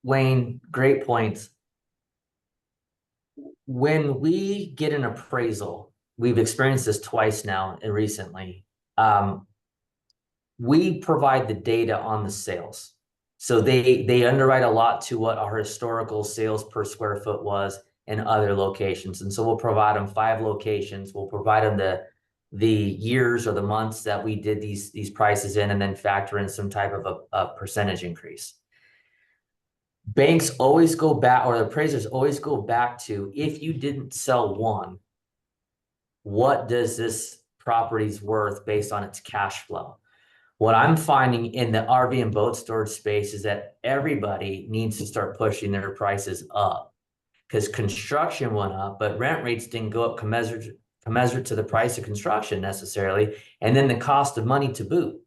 Speaker 4: Wayne, great points. When we get an appraisal, we've experienced this twice now and recently. We provide the data on the sales. So they underwrite a lot to what our historical sales per square foot was in other locations. And so we'll provide them 5 locations. We'll provide them the years or the months that we did these prices in, and then factor in some type of a percentage increase. Banks always go back, or the appraisers always go back to, if you didn't sell one, what does this property's worth based on its cash flow? What I'm finding in the RV and boat storage space is that everybody needs to start pushing their prices up, because construction went up, but rent rates didn't go up commensurate to the price of construction necessarily, and then the cost of money to boot.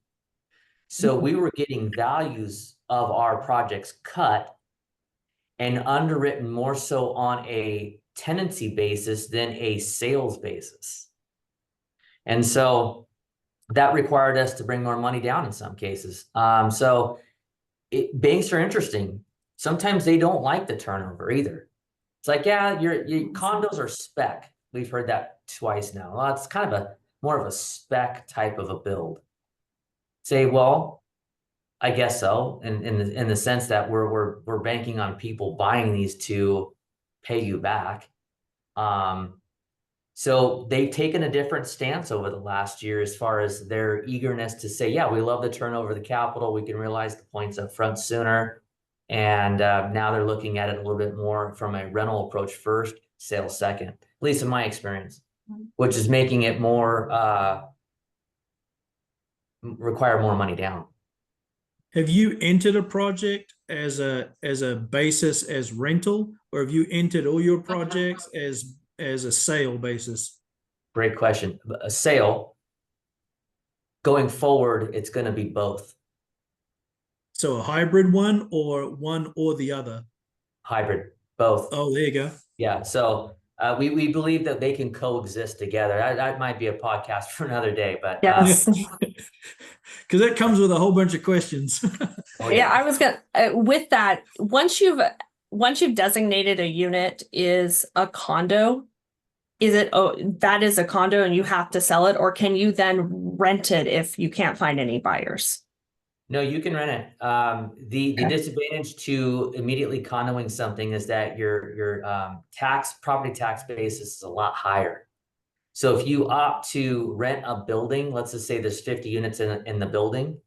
Speaker 4: So we were getting values of our projects cut and underwritten more so on a tenancy basis than a sales basis. And so that required us to bring more money down in some cases. Banks are interesting. Sometimes they don't like the turnover either. It's like, yeah, your condos are spec. We've heard that twice now. Well, it's kind of more of a spec type of a build. Say, well, I guess so, in the sense that we're banking on people buying these to pay you back. So they've taken a different stance over the last year as far as their eagerness to say, yeah, we love the turnover of the capital. We can realize the points up front sooner. And now they're looking at it a little bit more from a rental approach first, sales second, at least in my experience, which is making it more, require more money down.
Speaker 3: Have you entered a project as a basis as rental, or have you entered all your projects as a sale basis?
Speaker 4: Great question. A sale, going forward, it's going to be both.
Speaker 3: So a hybrid one or the other?
Speaker 4: Hybrid, both.
Speaker 3: Oh, there you go.
Speaker 4: Yeah. So we believe that they can coexist together. That might be a podcast for another day, but
Speaker 2: Yes.
Speaker 3: Because that comes with a whole bunch of questions.
Speaker 2: Yeah, I was gonna with that. Once you've designated a unit is a condo, is it that is a condo and you have to sell it, or can you then rent it if you can't find any buyers?
Speaker 4: No, you can rent it. The disadvantage to immediately condoing something is that your property tax basis is a lot higher. So if you opt to rent a building, let's just say there's 50 units in the building,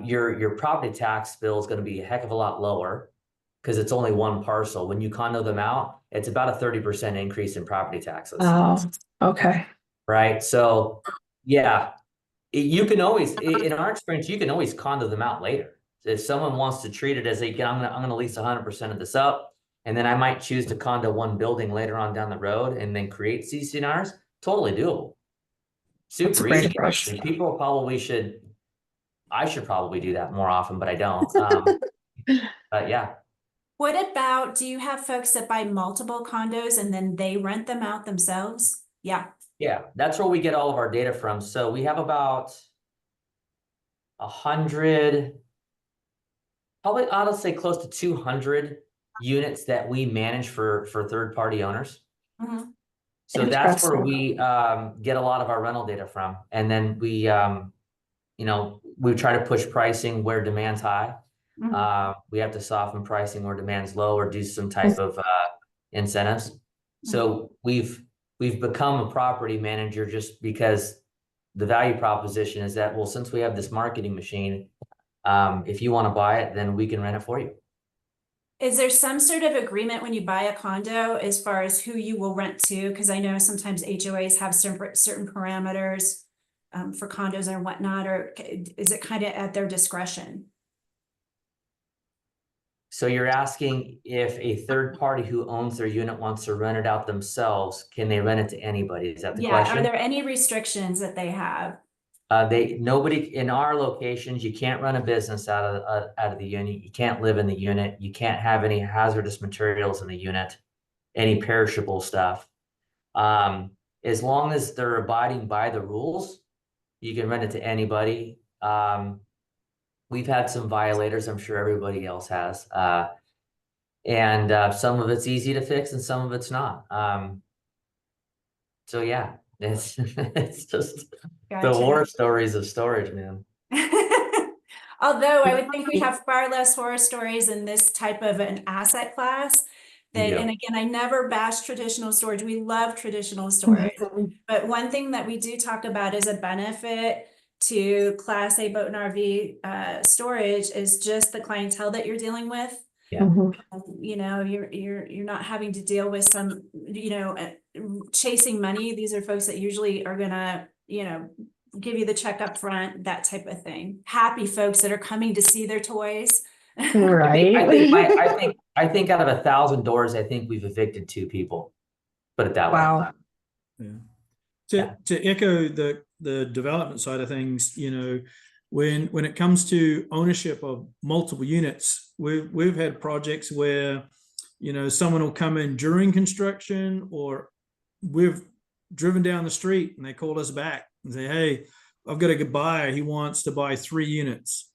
Speaker 4: your property tax bill is going to be a heck of a lot lower because it's only one parcel. When you condo them out, it's about a 30% increase in property taxes.
Speaker 2: Oh, okay.
Speaker 4: Right. So yeah, you can always, in our experience, you can always condo them out later. So if someone wants to treat it as I'm going to lease 100% of this up, and then I might choose to condo one building later on down the road and then create CC&Rs, totally doable. Super easy. And people probably I should probably do that more often, but I don't. But yeah.
Speaker 1: What about, do you have folks that buy multiple condos and then they rent them out themselves? Yeah.
Speaker 4: Yeah, that's where we get all of our data from. So we have about 100, probably I'll say close to 200 units that we manage for third-party owners.
Speaker 1: Mm-hmm.
Speaker 4: So that's where we get a lot of our rental data from. And then we try to push pricing where demand's high. Mm-hmm. We have to soften pricing where demand's low, or do some type of incentives. Mm-hmm. So we've become a property manager just because the value proposition is that, well, since we have this marketing machine, if you want to buy it, then we can rent it for you.
Speaker 1: Is there some sort of agreement when you buy a condo as far as who you will rent to? Because I know sometimes HOAs have certain parameters for condos or whatnot, or is it kind of at their discretion?
Speaker 4: So you're asking if a third party who owns their unit wants to rent it out themselves, can they rent it to anybody? Is that the
Speaker 1: Yeah,
Speaker 4: question?
Speaker 1: are there any restrictions that they have?
Speaker 4: Nobody in our locations, you can't run a business out of the unit. You can't live in the unit. You can't have any hazardous materials in the unit, any perishable stuff. As long as they're abiding by the rules, you can rent it to anybody. We've had some violators, I'm sure everybody else has. And some of it's easy to fix and some of it's not. So yeah, it's just the
Speaker 1: Gotcha.
Speaker 4: horror stories of storage, man.
Speaker 1: Although I would think we have far less horror stories in this type of an asset class. That,
Speaker 4: Yeah.
Speaker 1: and again, I never bash traditional storage. We love traditional storage. But one thing that we do talk about is a benefit to Class A boat and RV storage is just the clientele that you're dealing with.
Speaker 4: Yeah.
Speaker 1: You know, you're not having to deal with some, you know, chasing money. These are folks that usually are gonna, you know, give you the check up front, that type of thing. Happy folks that are coming to see their toys.
Speaker 2: Right.
Speaker 4: I think out of 1,000 doors, I think we've evicted 2 people. Put it that way.
Speaker 2: Wow.
Speaker 3: Yeah. To echo the development side of things, you know, when it comes to ownership of multiple units, we've had projects where, you know, someone will come in during construction, or we've driven down the street and they call us back and say, hey, I've got a good buyer. He wants to buy 3 units.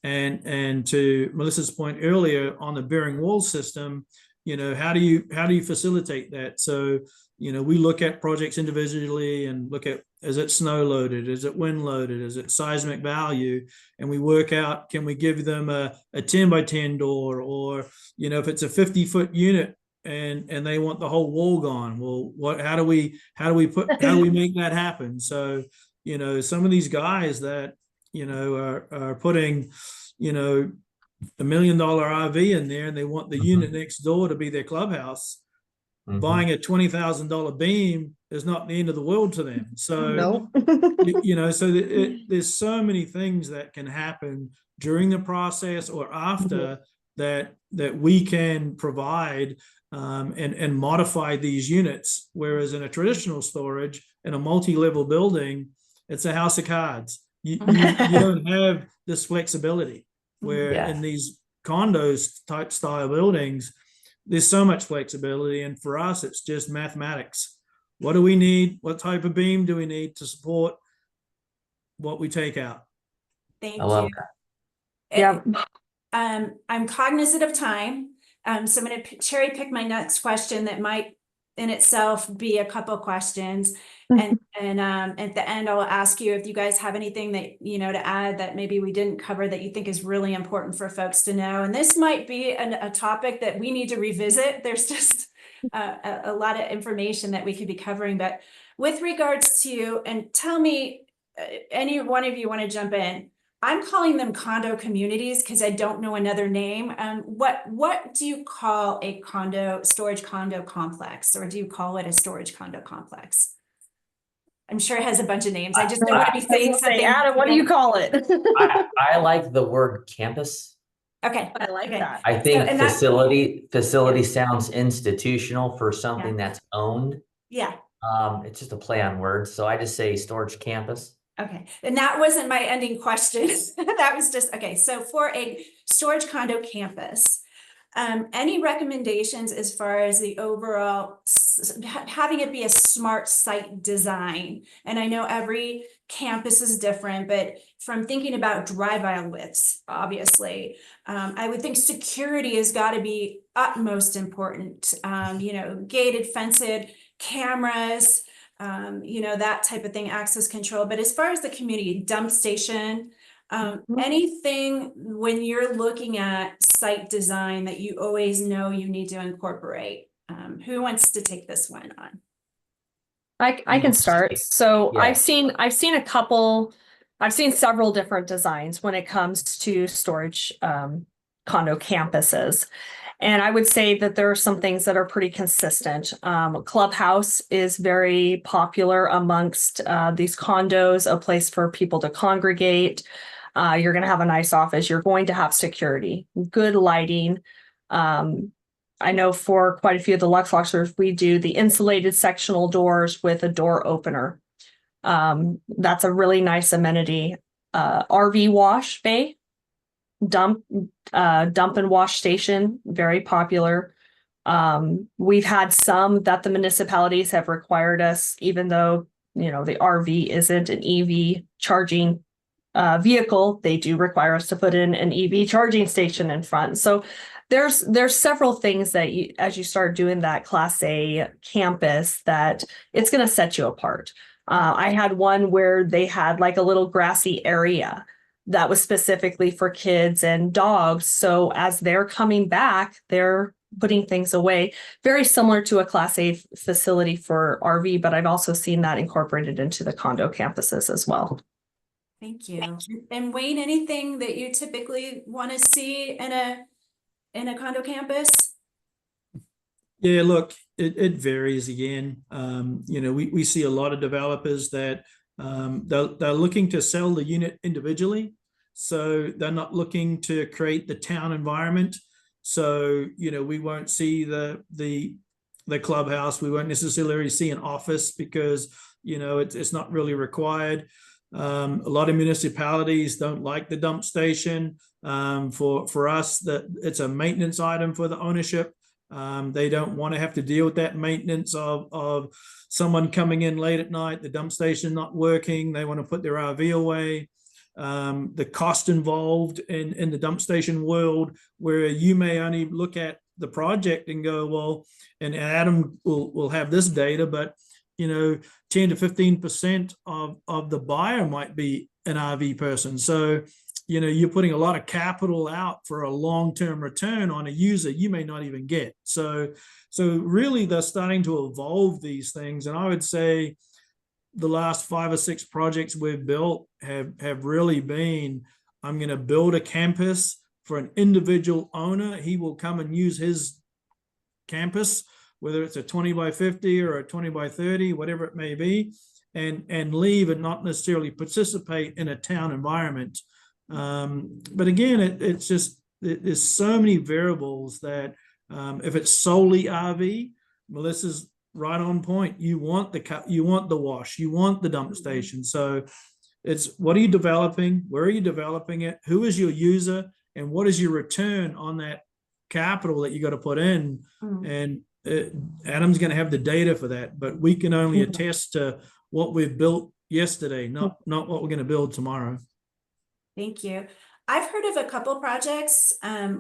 Speaker 3: And to Melissa's point earlier on the bearing wall system, you know, how do you facilitate that? So, you know, we look at projects individually and look at, is it snow loaded? Is it wind loaded? Is it seismic value? And we work out, can we give them a 10 by 10 door, or, you know, if it's a 50-foot unit and they want the whole wall gone, well, how do we make that happen? So, you know, some of these guys that, you know, are putting, you know, $1 million RV in there and they want the unit next door to be their clubhouse. Buying a $20,000 beam is not the end of the world to them. So, you know, so there's so many things that can happen during the process or after that we can provide and modify these units. Whereas in a traditional storage, in a multi-level building, it's a house of cards. You don't have this flexibility, where in these condos type style buildings, there's so much flexibility. And for us, it's just mathematics. What do we need? What type of beam do we need to support what we take out?
Speaker 1: Thank you.
Speaker 4: I love that.
Speaker 2: Yeah.
Speaker 1: I'm cognizant of time. So I'm going to cherry pick my next question that might in itself be a couple questions. And at the end, I'll ask you if you guys have anything that, you know, to add that maybe we didn't cover that you think is really important for folks to know. And this might be a topic that we need to revisit. There's just a lot of information that we could be covering. But with regards to, and tell me, any one of you want to jump in? I'm calling them condo communities because I don't know another name. What do you call a storage condo complex, or do you call it a storage condo complex? I'm sure it has a bunch of names. I just don't want to be saying something.
Speaker 2: Adam, what do you call it?
Speaker 4: I like the word campus.
Speaker 1: Okay.
Speaker 2: I like that.
Speaker 4: I think
Speaker 1: So,
Speaker 4: facility sounds institutional for something that's owned.
Speaker 1: Yeah.
Speaker 4: It's just a play on words. So I just say storage campus.
Speaker 1: Okay. And that wasn't my ending question. That was just, okay. So for a storage condo campus, any recommendations as far as the overall having it be a smart site design? And I know every campus is different, but from thinking about drive aisle widths, obviously, I would think security has got to be utmost important. You know, gated, fenced, cameras, you know, that type of thing, access control. But as far as the community dump station, anything when you're looking at site design that you always know you need to incorporate? Who wants to take this one on?
Speaker 2: I can start. So I've seen several different designs when it comes to storage condo campuses. And I would say that there are some things that are pretty consistent. Clubhouse is very popular amongst these condos, a place for people to congregate. You're going to have a nice office. You're going to have security, good lighting. I know for quite a few of the Luxelockers, we do the insulated sectional doors with a door opener. That's a really nice amenity. RV wash bay, dump and wash station, very popular. We've had some that the municipalities have required us, even though, the RV isn't an EV charging vehicle, they do require us to put in an EV charging station in front. So there's several things that you, as you start doing that Class A campus, that it's going to set you apart. I had one where they had like a little grassy area that was specifically for kids and dogs. So as they're coming back, they're putting things away, very similar to a Class A facility for RV, but I've also seen that incorporated into the condo campuses as well.
Speaker 1: Thank you. And Wayne, anything that you typically want to see in a condo campus?
Speaker 3: Yeah, look, it varies again. We see a lot of developers that they're looking to sell the unit individually. So they're not looking to create the town environment. So, we won't see the clubhouse. We won't necessarily see an office because, it's not really required. A lot of municipalities don't like the dump station. For us, that it's a maintenance item for the ownership. They don't want to have to deal with that maintenance of someone coming in late at night, the dump station not working. They want to put their RV away. The cost involved in the dump station world, where you may only look at the project and go, well, and Adam will have this data, but 10 to 15% of the buyer might be an RV person. So, you're putting a lot of capital out for a long-term return on a user you may not even get. So really they're starting to evolve these things. And I would say the last 5 or 6 projects we've built have really been, I'm going to build a campus for an individual owner. He will come and use his campus, whether it's a 20 by 50 or a 20 by 30, whatever it may be, and leave and not necessarily participate in a town environment. But again, it's just, there's so many variables that if it's solely RV, Melissa's right on point. You want the wash, you want the dump station. So it's, what are you developing? Where are you developing it? Who is your user? And what is your return on that capital that you got to put in? And Adam's going to have the data for that, but we can only attest to what we've built yesterday, not what we're going to build tomorrow.
Speaker 1: Thank you. I've heard of a couple projects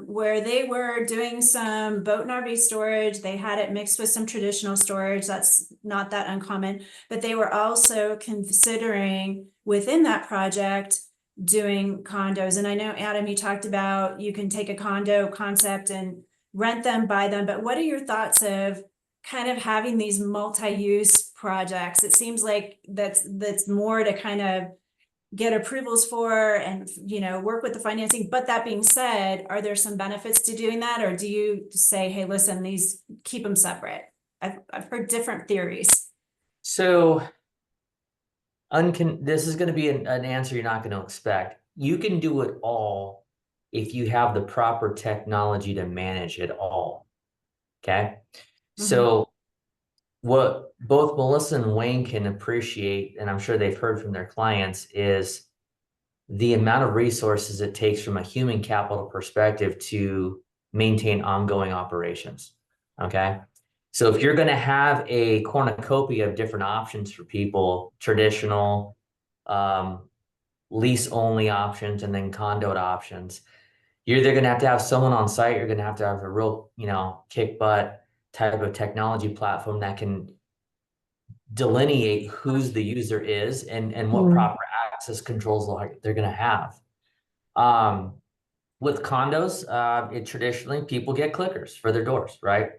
Speaker 1: where they were doing some boat and RV storage. They had it mixed with some traditional storage. That's not that uncommon, but they were also considering within that project doing condos. And I know, Adam, you talked about you can take a condo concept and rent them, buy them, but what are your thoughts of kind of having these multi-use projects? It seems like that's more to kind of get approvals for and, work with the financing. But that being said, are there some benefits to doing that? Or do you say, hey, listen, these, keep them separate? I've heard different theories.
Speaker 4: So this is going to be an answer you're not going to expect. You can do it all if you have the proper technology to manage it all. Okay. So what both Melissa and Wayne can appreciate, and I'm sure they've heard from their clients, is the amount of resources it takes from a human capital perspective to maintain ongoing operations. Okay. So if you're going to have a cornucopia of different options for people, traditional, lease only options, and then condoed options, you're either going to have someone on site, you're going to have a real, kick butt type of technology platform that can delineate who's the user is and what proper access controls they're going to have. With condos, traditionally people get clickers for their doors, right?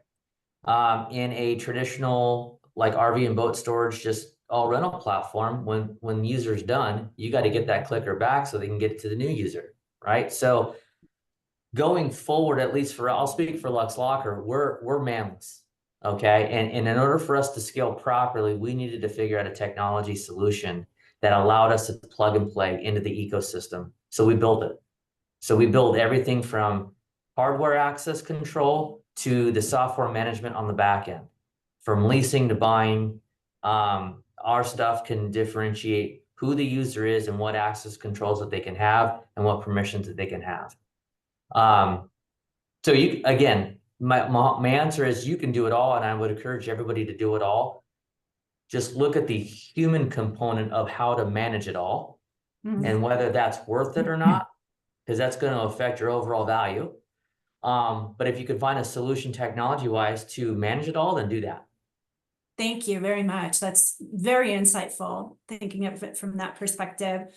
Speaker 4: In a traditional like RV and boat storage, just all rental platform, when user's done, you got to get that clicker back so they can get it to the new user, right? So going forward, at least I'll speak for Luxelocker, we're manless. Okay. And in order for us to scale properly, we needed to figure out a technology solution that allowed us to plug and play into the ecosystem. So we built it. So we build everything from hardware access control to the software management on the back end, from leasing to buying. Our stuff can differentiate who the user is and what access controls that they can have and what permissions that they can have. So you, again, my answer is you can do it all, and I would encourage everybody to do it all. Just look at the human component of how to manage it all and whether that's worth it or not, because that's going to affect your overall value. But if you could find a solution technology-wise to manage it all, then do that.
Speaker 1: Thank you very much. That's very insightful, thinking of it from that perspective.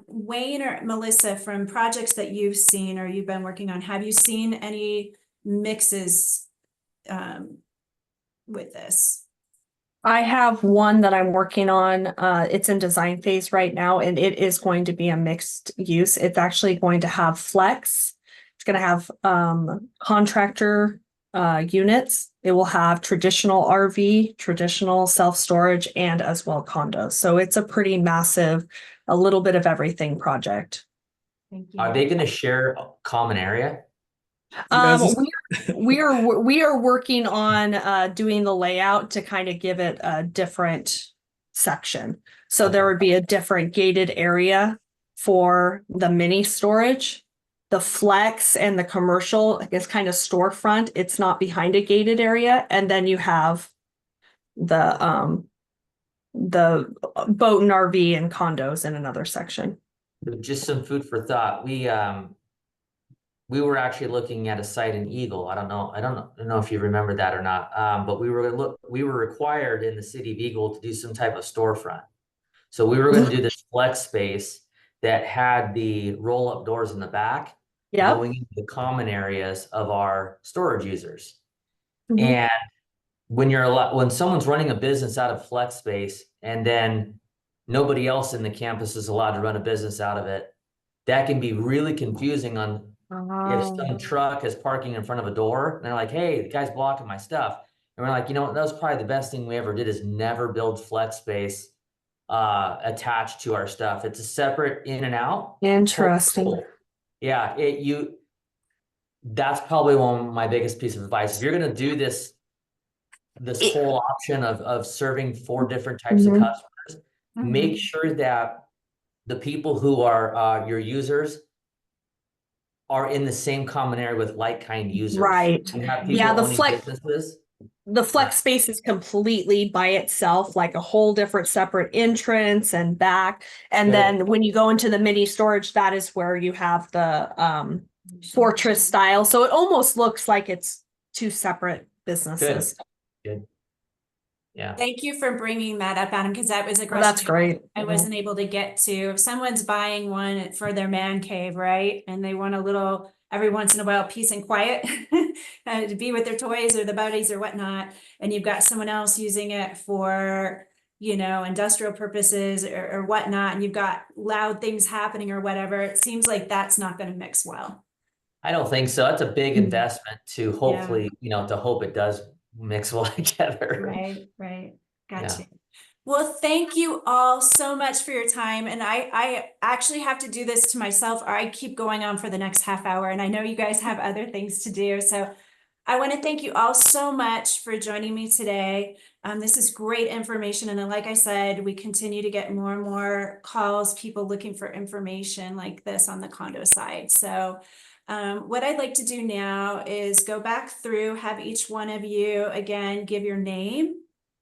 Speaker 1: Wayne or Melissa, from projects that you've seen or you've been working on, have you seen any mixes with this?
Speaker 2: I have one that I'm working on. It's in design phase right now, and it is going to be a mixed use. It's actually going to have flex. It's going to have contractor units. It will have traditional RV, traditional self-storage, and as well condos. So it's a pretty massive, a little bit of everything project.
Speaker 1: Thank you.
Speaker 4: Are they going to share a common area?
Speaker 2: We are working on doing the layout to kind of give it a different section. So there would be a different gated area for the mini storage. The flex and the commercial is kind of storefront. It's not behind a gated area. And then you have the boat and RV and condos in another section.
Speaker 4: Just some food for thought. We were actually looking at a site in Eagle. I don't know if you remember that or not. But we were required in the city of Eagle to do some type of storefront. So we were going to do this flex space that had the roll-up doors in the back, going into the common areas of our storage users. And when someone's running a business out of flex space and then nobody else in the campus is allowed to run a business out of it, that can be really confusing on if some truck is parking in front of a door and they're like, hey, the guy's blocking my stuff. And we're like, you know what, that was probably the best thing we ever did, is never build flex space attached to our stuff. It's a separate in and out.
Speaker 2: Interesting.
Speaker 4: Yeah, that's probably one of my biggest piece of advice. If you're going to do this whole option of serving 4 different types of customers, make sure that the people who are your users are in the same common area with like kind users.
Speaker 2: Right.
Speaker 4: Yeah,
Speaker 2: the flex space is completely by itself, like a whole different separate entrance and back. And then when you go into the mini storage, that is where you have the fortress style. So it almost looks like it's 2 separate businesses.
Speaker 4: Good. Yeah.
Speaker 1: Thank you for bringing that up, Adam, because that was a question
Speaker 2: That's great.
Speaker 1: I wasn't able to get to. If someone's buying one for their man cave, right, and they want a little, every once in a while, peace and quiet to be with their toys or the buddies or whatnot, and you've got someone else using it for, you know, industrial purposes or whatnot, and you've got loud things happening or whatever, it seems like that's not going to mix well.
Speaker 4: I don't think so. That's a big investment to hopefully, to hope it does mix well together.
Speaker 1: Right. Gotcha. Well, thank you all so much for your time. And I actually have to do this to myself, or I keep going on for the next half hour. And I know you guys have other things to do. So I want to thank you all so much for joining me today. This is great information. And then, like I said, we continue to get more and more calls, people looking for information like this on the condo side. So what I'd like to do now is go back through, have each one of you again, give your name,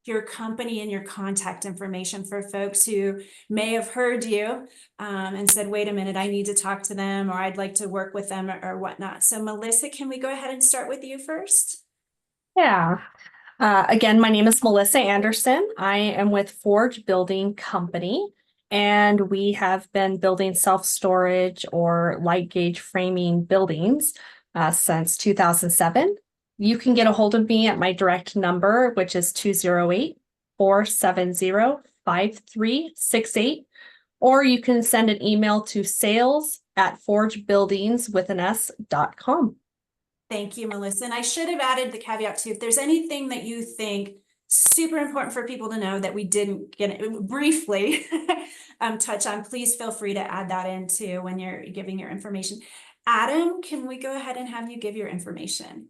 Speaker 1: your company, and your contact information for folks who may have heard you and said, wait a minute, I need to talk to them, or I'd like to work with them or whatnot. So Melissa, can we go ahead and start with you first?
Speaker 2: Yeah. Again, my name is Melissa Anderson. I am with Forge Building Company, and we have been building self-storage or light gauge framing buildings since 2007. You can get a hold of me at my direct number, which is 208-470-5368, or you can send an email to sales at forgebuildingswithans.com.
Speaker 1: Thank you, Melissa. And I should have added the caveat too. If there's anything that you think super important for people to know that we didn't get briefly touch on, please feel free to add that in too when you're giving your information. Adam, can we go ahead and have you give your information?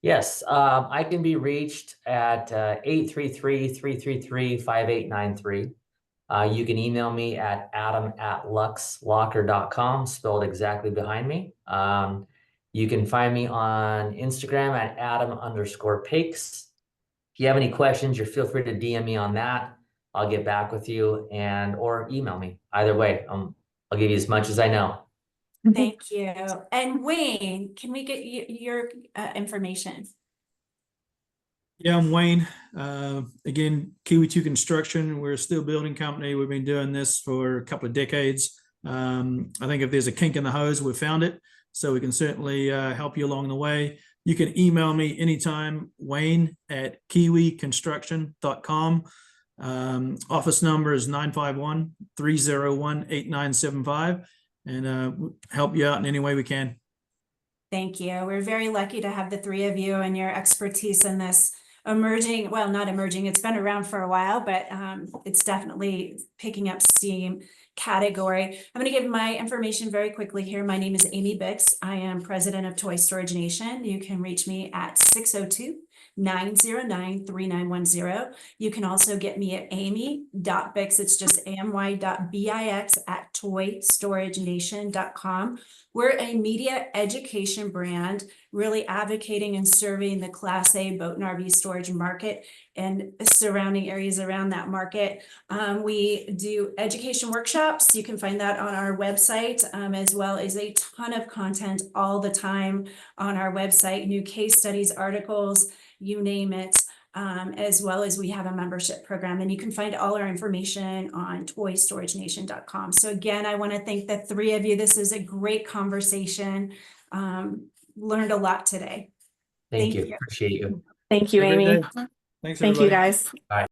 Speaker 4: Yes, I can be reached at 833-333-5893. You can email me at adam@luxelocker.com, spelled exactly behind me. You can find me on Instagram at adam_Pakes. If you have any questions, you feel free to DM me on that. I'll get back with you or email me. Either way, I'll give you as much as I know.
Speaker 1: Thank you. And Wayne, can we get your information?
Speaker 3: Yeah, I'm Wayne. Again, Kiwi 2 Construction. We're a steel building company. We've been doing this for a couple of decades. I think if there's a kink in the hose, we've found it. So we can certainly help you along the way. You can email me anytime, wayne@kiwiconstruction.com. Office number is 951-301-8975, and help you out in any way we can.
Speaker 1: Thank you. We're very lucky to have the three of you and your expertise in this emerging, well, not emerging, it's been around for a while, but it's definitely picking up steam category. I'm going to give my information very quickly here. My name is Amy Bix. I am president of Toy Storage Nation. You can reach me at 602-909-3910. You can also get me at amy.bix. It's just amy.bix at toystoragenation.com. We're a media education brand, really advocating and serving the Class A boat and RV storage market and surrounding areas around that market. We do education workshops. You can find that on our website, as well as a ton of content all the time on our website, new case studies, articles, you name it. As well as we have a membership program, and you can find all our information on toystoragenation.com. So again, I want to thank the three of you. This is a great conversation. Learned a lot today.
Speaker 4: Thank you. Appreciate you.
Speaker 2: Thank you,
Speaker 3: Have a great
Speaker 2: Amy.
Speaker 3: day. Thanks,
Speaker 2: Thank you,
Speaker 3: everybody.
Speaker 2: guys.
Speaker 4: Bye.